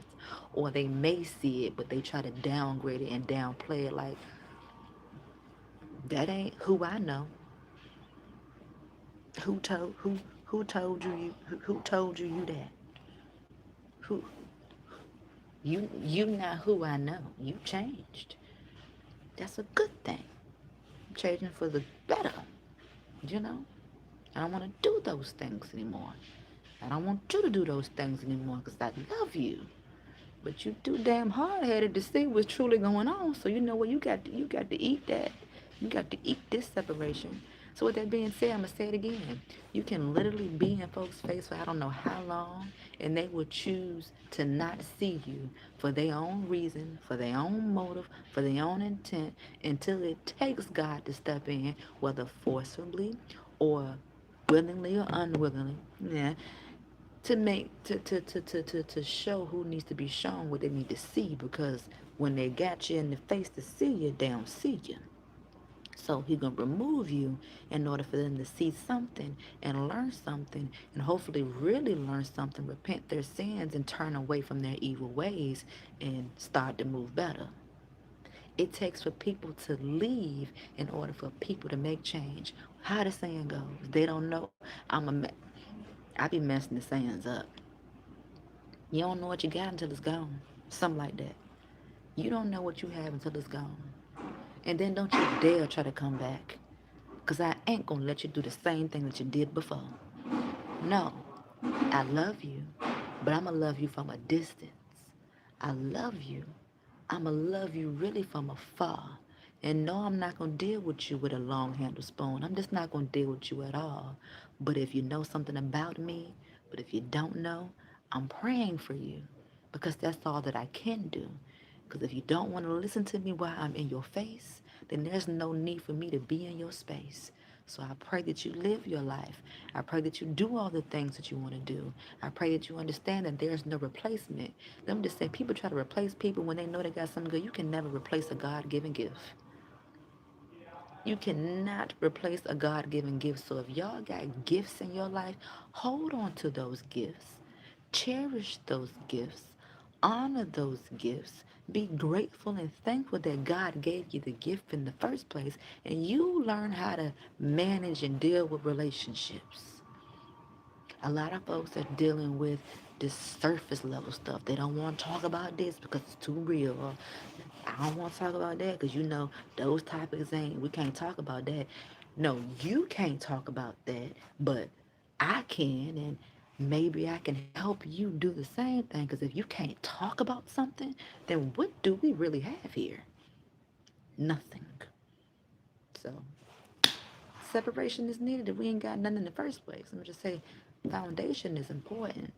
Or they may see it, but they try to downgrade it and downplay it like that ain't who I know. Who told who told you that? Who you not who I know. You changed. That's a good thing. Changing for the better, you know? I don't want to do those things anymore. I don't want you to do those things anymore because I love you. But you too damn hard headed to see what's truly going on. So you know what you got to eat that. You got to eat this separation. So with that being said, I'm gonna say it again. You can literally be in folks' face for I don't know how long, and they will choose to not see you for their own reason, for their own motive, for their own intent, until it takes God to step in, whether forcibly or willingly or unwillingly. Yeah, to make to show who needs to be shown what they need to see because when they got you in the face to see you, they don't see you. So he gonna remove you in order for them to see something and learn something and hopefully really learn something, repent their sins and turn away from their evil ways and start to move better. It takes for people to leave in order for people to make change. How the saying goes, they don't know. I be messing the sayings up. You don't know what you got until it's gone. Something like that. You don't know what you have until it's gone. And then don't you dare try to come back. Because I ain't going to let you do the same thing that you did before. No, I love you, but I'm going to love you from a distance. I love you. I'm going to love you really from afar. And no, I'm not going to deal with you with a long handled spoon. I'm just not going to deal with you at all. But if you know something about me, but if you don't know, I'm praying for you because that's all that I can do. Because if you don't want to listen to me while I'm in your face, then there's no need for me to be in your space. So I pray that you live your life. I pray that you do all the things that you want to do. I pray that you understand that there's no replacement. Let me just say, people try to replace people when they know they got something good. You can never replace a God-given gift. You cannot replace a God given gift. So if y'all got gifts in your life, hold on to those gifts. Cherish those gifts. Honor those gifts. Be grateful and thankful that God gave you the gift in the first place. And you learn how to manage and deal with relationships. A lot of folks are dealing with this surface level stuff. They don't want to talk about this because it's too real. Or I don't want to talk about that because you know those topics ain't. We can't talk about that. No, you can't talk about that, but I can, and maybe I can help you do the same thing. Because if you can't talk about something, then what do we really have here? Nothing. So separation is needed if we ain't got nothing in the first place. Let me just say, foundation is important.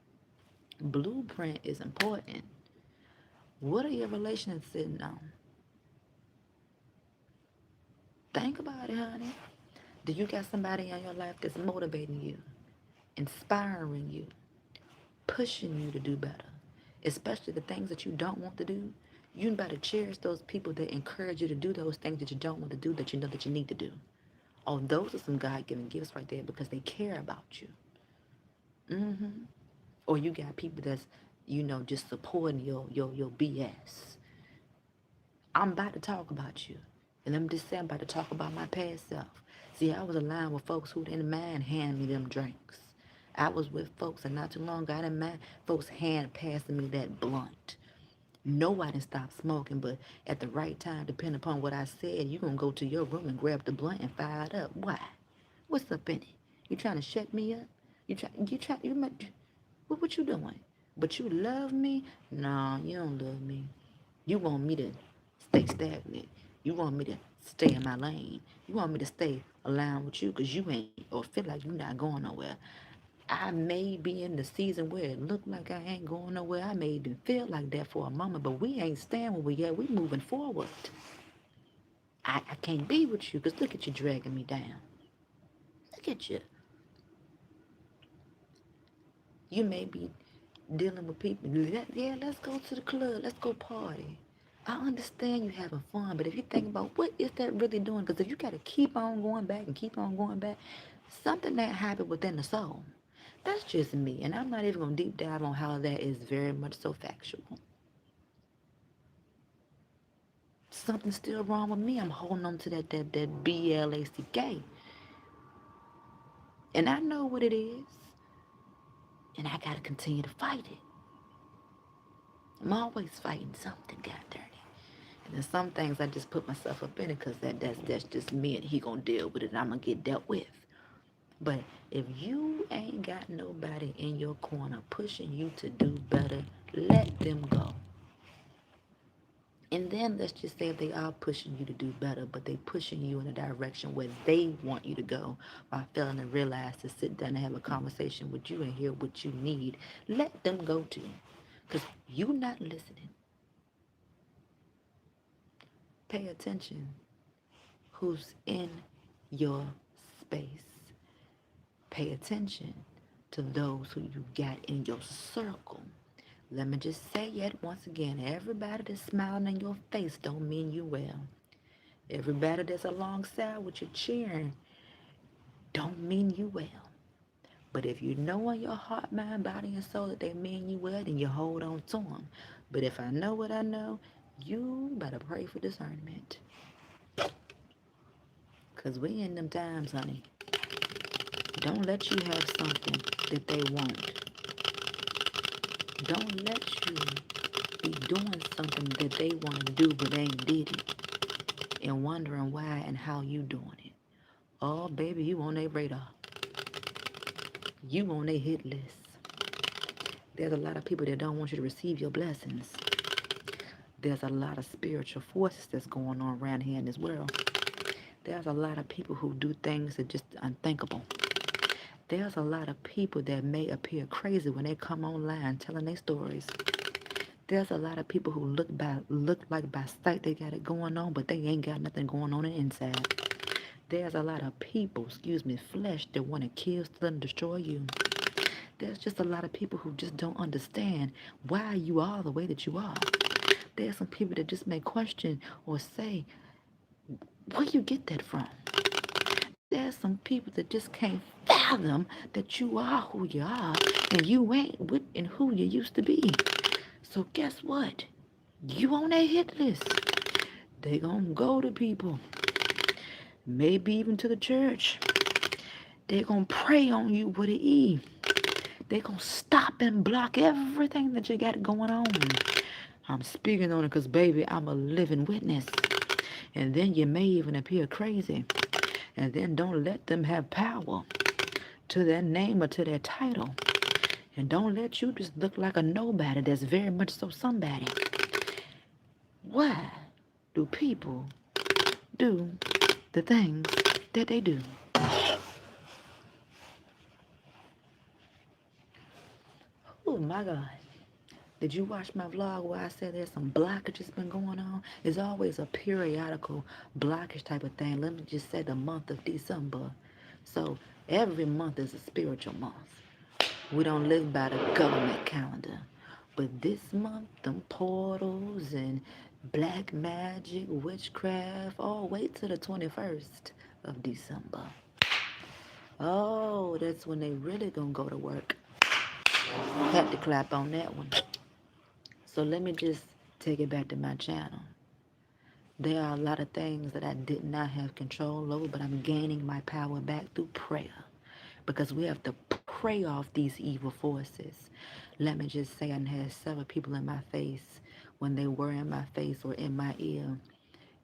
Blueprint is important. What are your relations sitting on? Think about it, honey. Do you got somebody in your life that's motivating you, inspiring you, pushing you to do better? Especially the things that you don't want to do. You better cherish those people that encourage you to do those things that you don't want to do that you know that you need to do. Oh, those are some God-given gifts right there because they care about you. Mm-hmm. Or you got people that's, just supporting your BS. I'm about to talk about you. And let me just say, I'm about to talk about my past self. See, I was aligned with folks who didn't mind handing me them drinks. I was with folks, and not too long ago, I didn't mind folks hand passing me that blunt. No, I didn't stop smoking, but at the right time, depending upon what I said, you're going to go to your room and grab the blunt and fire it up. Why? What's up in it? You trying to shut me up? What you doing? But you love me? No, you don't love me. You want me to stay stagnant. You want me to stay in my lane. You want me to stay aligned with you because you ain't, or feel like you're not going nowhere. I may be in the season where it look like I ain't going nowhere. I may even feel like that for a moment, but we ain't staying where we at. We moving forward. I can't be with you because look at you dragging me down. Look at you. You may be dealing with people. Yeah, let's go to the club. Let's go party. I understand you having fun, but if you think about what is that really doing, because if you got to keep on going back and keep on going back, something that happened within the soul. That's just me, and I'm not even gonna deep dive on how that is very much so factual. Something's still wrong with me. I'm holding on to that BLACK, and I know what it is, and I gotta continue to fight it. I'm always fighting something, god darn it. And then some things I just put myself up in it because that's just me and he gonna deal with it and I'm gonna get dealt with. But if you ain't got nobody in your corner pushing you to do better, let them go. And then let's just say if they are pushing you to do better, but they pushing you in a direction where they want you to go while failing to realize to sit down and have a conversation with you and hear what you need, let them go too. Because you not listening. Pay attention who's in your space. Pay attention to those who you got in your circle. Let me just say it once again. Everybody that's smiling in your face don't mean you well. Everybody that's alongside with you cheering don't mean you well. But if you know in your heart, mind, body, and soul that they mean you well, then you hold on to them. But if I know what I know, you better pray for discernment. Because we in them times, honey. Don't let you have something that they want. Don't let you be doing something that they want to do but ain't did it. And wondering why and how you doing it. Oh, baby, you on their radar. You on their hit list. There's a lot of people that don't want you to receive your blessings. There's a lot of spiritual forces that's going on around here in this world. There's a lot of people who do things that just unthinkable. There's a lot of people that may appear crazy when they come online telling their stories. There's a lot of people who look like by sight they got it going on, but they ain't got nothing going on inside. There's a lot of people, flesh that want to kill, steal, and destroy you. There's just a lot of people who just don't understand why you are the way that you are. There's some people that just may question or say, where you get that from? There's some people that just can't fathom that you are who you are and you ain't with and who you used to be. So guess what? You on that hit list. They gonna go to people, maybe even to the church. They gonna pray on you with an E. They gonna stop and block everything that you got going on. I'm speaking on it because, baby, I'm a living witness. And then you may even appear crazy. And then don't let them have power to their name or to their title. And don't let you just look like a nobody that's very much so somebody. Why do people do the things that they do? Oh my God. Did you watch my vlog where I said there's some blockages been going on? It's always a periodical blockage type of thing. Let me just say the month of December. So every month is a spiritual month. We don't live by the government calendar. But this month, them portals and black magic, witchcraft, oh, wait till the 21st of December. Oh, that's when they really gonna go to work. Had to clap on that one. So let me just take it back to my channel. There are a lot of things that I did not have control over, but I'm gaining my power back through prayer. Because we have to pray off these evil forces. Let me just say, I had several people in my face when they were in my face or in my ear,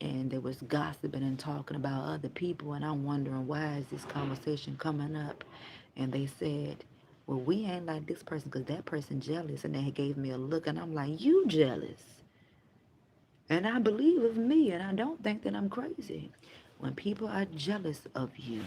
and there was gossiping and talking about other people, and I'm wondering why is this conversation coming up? And they said, well, we ain't like this person because that person jealous, and they gave me a look, and I'm like, you jealous? And I believe of me, and I don't think that I'm crazy. When people are jealous of you,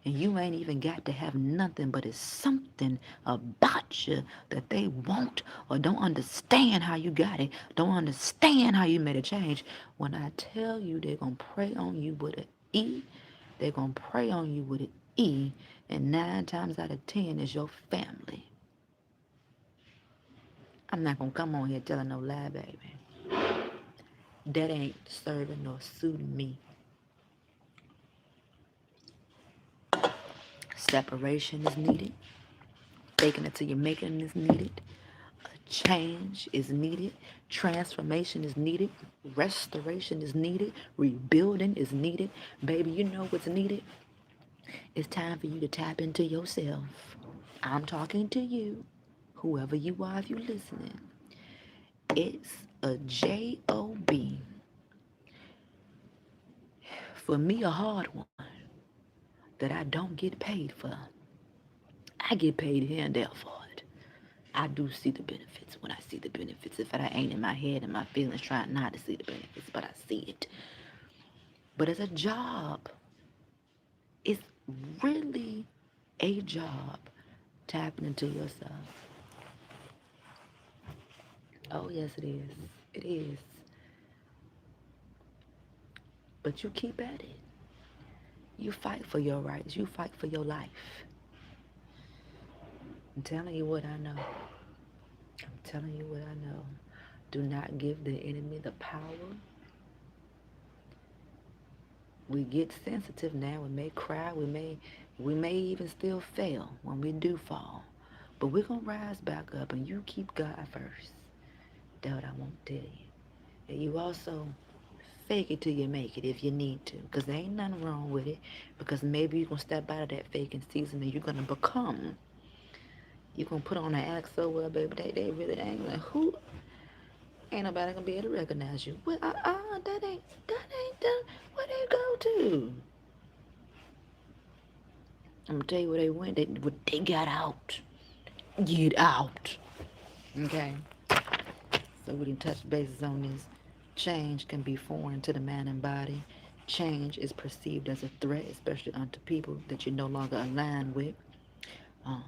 and you ain't even got to have nothing, but it's something about you that they want or don't understand how you got it, don't understand how you made a change. When I tell you they're going to prey on you with an E, they're going to prey on you with an E, and 9 times out of 10 is your family. I'm not going to come on here telling no lie, baby. That ain't serving nor suiting me. Separation is needed. Faking it till you're making it is needed. A change is needed. Transformation is needed. Restoration is needed. Rebuilding is needed. Baby, you know what's needed? It's time for you to tap into yourself. I'm talking to you, whoever you are, if you're listening. It's a job, for me, a hard one that I don't get paid for. I get paid here and there for it. I do see the benefits when I see the benefits. If I ain't in my head and my feelings trying not to see the benefits, but I see it. But as a job, it's really a job tapping into yourself. Oh, yes, it is. It is. But you keep at it. You fight for your rights. You fight for your life. I'm telling you what I know. I'm telling you what I know. Do not give the enemy the power. We get sensitive now. We may cry. We may even still fail when we do fall. But we're gonna rise back up, and you keep God first. That's what I want to tell you. And you also fake it till you make it if you need to, because there ain't nothing wrong with it. Because maybe you're gonna step out of that faking season and you're gonna become. You're gonna put on an act so well, baby. They really ain't like who. Ain't nobody gonna be able to recognize you. Well, that ain't the where they go to. I'm gonna tell you where they went. They got out. Get out. Okay. So we didn't touch bases on this. Change can be foreign to the man and body. Change is perceived as a threat, especially unto people that you no longer align with. Um,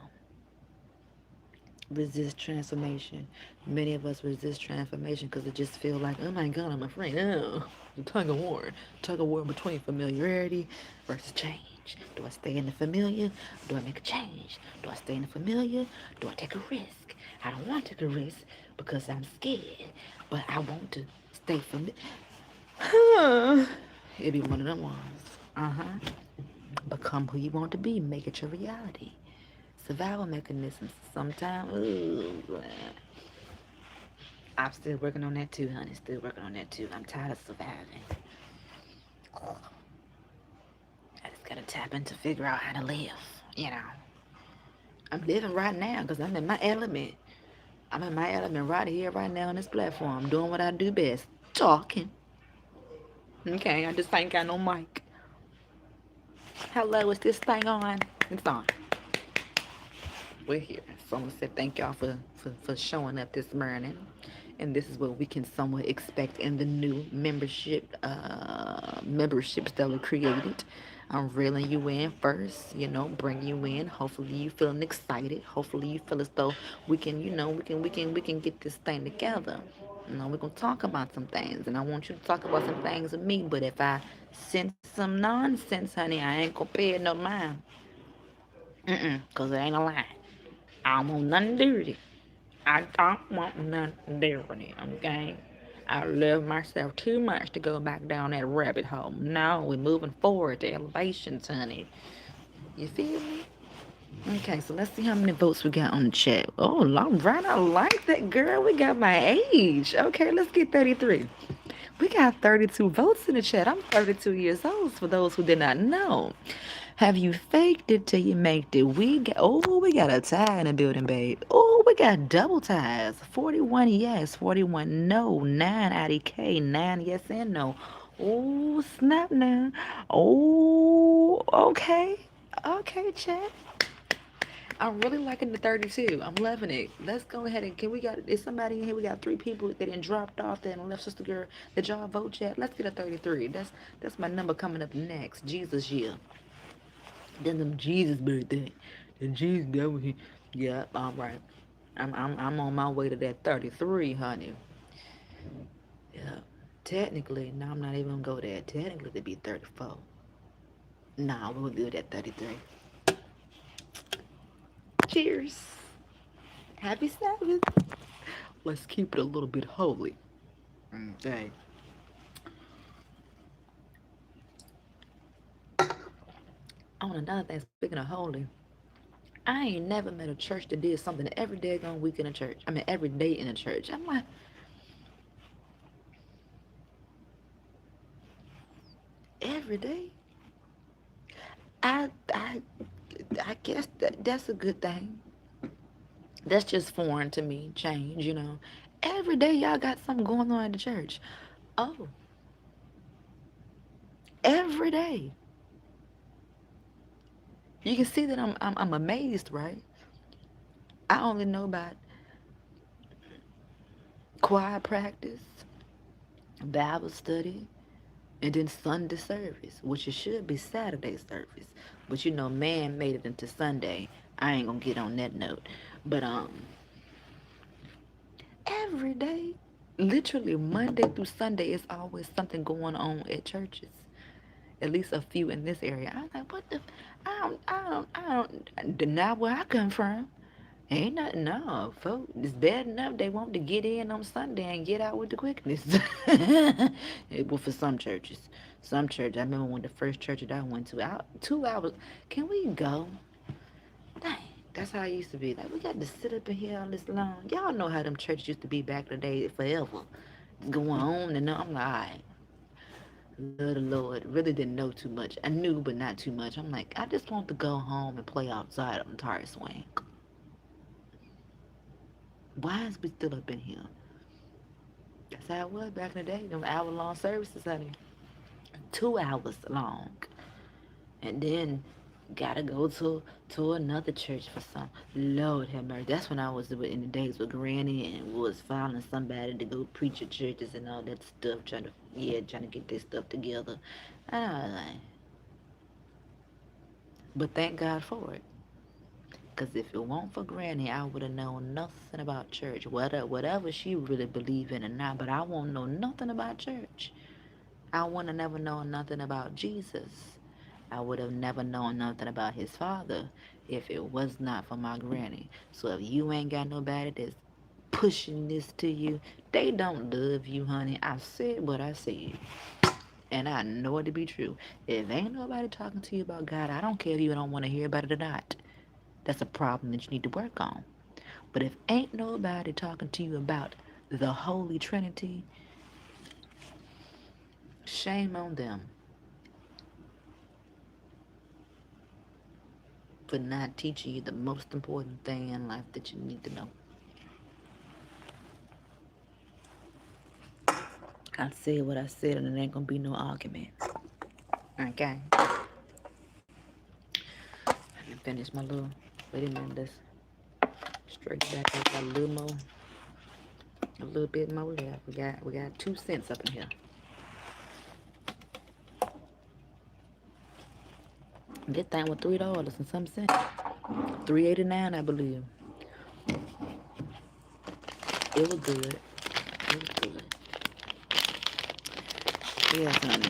resist transformation. Many of us resist transformation because it just feel like, oh my God, I'm afraid. Oh, the tug of war between familiarity versus change. Do I stay in the familiar? Do I make a change? Do I stay in the familiar? Do I take a risk? I don't want to take a risk because I'm scared, but I want to stay familiar. It'd be one of them ones. Become who you want to be. Make it your reality. Survival mechanisms. Sometimes, ooh, I'm still working on that too, honey. Still working on that too. I'm tired of surviving. I just gotta tap in to figure out how to live. You know, I'm living right now because I'm in my element. I'm in my element right here, right now on this platform, doing what I do best, talking. Okay, I just ain't got no mic. Hello, is this thing on? It's on. We're here. So I'm gonna say thank y'all for showing up this morning. And this is what we can somewhat expect in the new memberships that were created. I'm reeling you in first, bring you in. Hopefully you feeling excited. Hopefully you feel as though we can, we can get this thing together. We're gonna talk about some things, and I want you to talk about some things with me. But if I sense some nonsense, honey, I ain't gonna pay it no mind. Cause it ain't a lie. I don't want nothing to do with it. I don't want nothing to do with it, okay? I love myself too much to go back down that rabbit hole. No, we're moving forward to elevations, honey. You feel me? Okay, so let's see how many votes we got on the chat. Oh, all right, I like that, girl. We got my age. Okay, let's get 33. We got 32 votes in the chat. I'm 32 years old, for those who did not know. Have you faked it till you make it? We got a tie in the building, babe. Oh, we got double ties. 41 yes, 41 no, 9 IDK, 9 yes and no. Oh, snap now. Oh, okay. Okay, chat. I'm really liking the 32. I'm loving it. Let's go ahead and can we got is somebody in here? We got 3 people that didn't dropped off that and left sister girl that y'all vote yet. Let's get a 33. That's my number coming up next. Jesus year. Then them Jesus birthday. Then Jesus that was yeah, all right. I'm on my way to that 33, honey. Yeah. Technically, no, I'm not even gonna go there. Technically it'd be 34. Nah, we'll do it at 33. Cheers. Happy Sabbath. Let's keep it a little bit holy. Okay. On another thing, speaking of holy, I ain't never met a church that did something every daggone week in a church. I mean, every day in a church. I'm like, every day? I, I, I guess that's a good thing. That's just foreign to me. Change, you know. Every day y'all got something going on at the church. Oh, every day. You can see that I'm amazed, right? I only know about choir practice, Bible study, and then Sunday service, which it should be Saturday service. But you know, man made it into Sunday. I ain't gonna get on that note. But every day, literally Monday through Sunday, is always something going on at churches. At least a few in this area. I was like, what the? Not where I come from. Ain't nothing, no, folks. It's bad enough they want to get in on Sunday and get out with the quickness. Well, for some churches. Some churches. I remember when the first church that I went to, 2 hours. Can we go? Dang, that's how I used to be. Like, we got to sit up in here all this long. Y'all know how them churches used to be back in the day forever. Going on and on. I'm like, all right. Lord the Lord. Really didn't know too much. I knew, but not too much. I'm like, I just want to go home and play outside on the tire swing. Why is we still up in here? That's how it was back in the day. Them hour-long services, honey. 2 hours long. And then gotta go to another church for some. Lord have mercy. That's when I was in the days with Granny and was finding somebody to go preach at churches and all that stuff, trying to get this stuff together. And I was like, but thank God for it. Because if it weren't for Granny, I would have known nothing about church. Whatever she really believed in or not, but I won't know nothing about church. I would have never known nothing about Jesus. I would have never known nothing about his father if it was not for my granny. So if you ain't got nobody that's pushing this to you, they don't love you, honey. I said what I said. And I know it to be true. If ain't nobody talking to you about God, I don't care if you don't want to hear about it or not. That's a problem that you need to work on. But if ain't nobody talking to you about the Holy Trinity, shame on them for not teaching you the most important thing in life that you need to know. I said what I said, and there ain't gonna be no argument. Okay. I can finish my little. Wait a minute. Let's straight back up a little more. A little bit more. We got 2 cents up in here. That thing was $3 and some cents. 3.89, I believe. It was good. It was good. Yes, honey.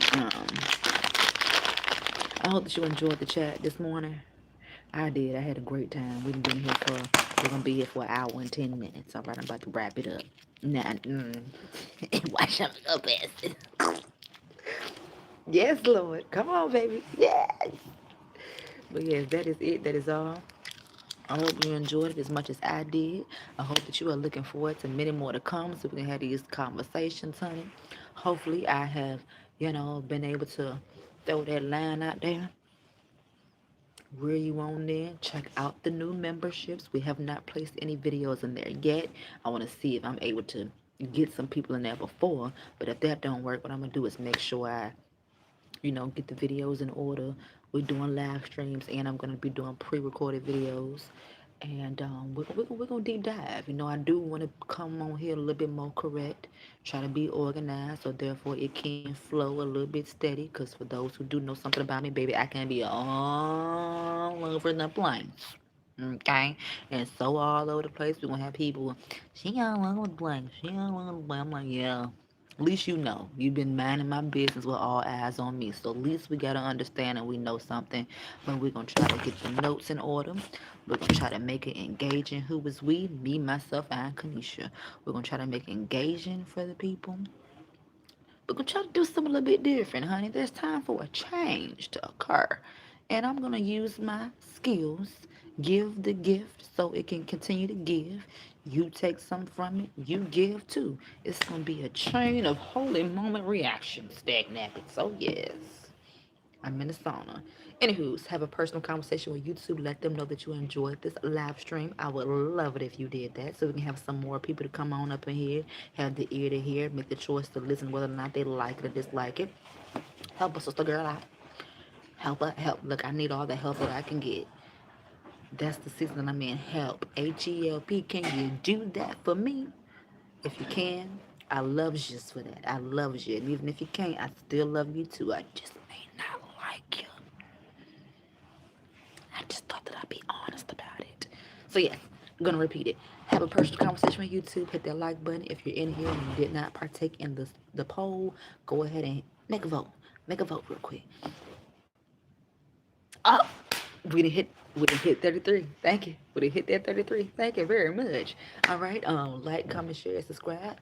I hope that you enjoyed the chat this morning. I did. I had a great time. We're gonna be here for an hour and 10 minutes. All right, I'm about to wrap it up. Nah, wash up your best. Yes, Lord. Come on, baby. Yes. But yes, that is it. That is all. I hope you enjoyed it as much as I did. I hope that you are looking forward to many more to come so we can have these conversations, honey. Hopefully, I have, been able to throw that line out there. Where you on there? Check out the new memberships. We have not placed any videos in there yet. I want to see if I'm able to get some people in there before. But if that don't work, what I'm going to do is make sure I get the videos in order. We're doing live streams and I'm going to be doing pre-recorded videos. And we're gonna deep dive. You know, I do want to come on here a little bit more correct, try to be organized, so therefore it can flow a little bit steady. Because for those who do know something about me, baby, I can be all over the place. Okay, and so all over the place, we're gonna have people. She all over the place. She all over the place. I'm like, yeah. At least you know. You've been minding my business with all eyes on me. So at least we gotta understand and we know something. But we're gonna try to get the notes in order. We're gonna try to make it engaging. Who is we? Me, myself, and Kanisha. We're gonna try to make it engaging for the people. We're gonna try to do something a little bit different, honey. There's time for a change to occur. And I'm gonna use my skills, give the gift so it can continue to give. You take some from it, you give too. It's gonna be a chain of holy moment reactions, stagnated. So yes. I'm in the sauna. Anywho's, have a personal conversation with YouTube. Let them know that you enjoyed this live stream. I would love it if you did that, so we can have some more people to come on up in here, have the ear to hear, make the choice to listen whether or not they like it or dislike it. Help a sister girl out. Help her, help. Look, I need all the help that I can get. That's the season that I'm in. Help. HELP. Can you do that for me? If you can, I love you for that. I love you. And even if you can't, I still love you too. I just may not like you. I just thought that I'd be honest about it. So yes, I'm gonna repeat it. Have a personal conversation with YouTube. Hit that like button. If you're in here and you did not partake in the poll, go ahead and make a vote. Make a vote real quick. Oh, we didn't hit 33. Thank you. We didn't hit that 33. Thank you very much. All right. Like, comment, share, subscribe.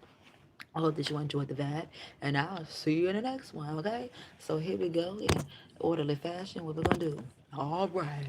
I hope that you enjoyed the vibe, and I'll see you in the next one. Okay. So here we go in orderly fashion. What we're gonna do? All right.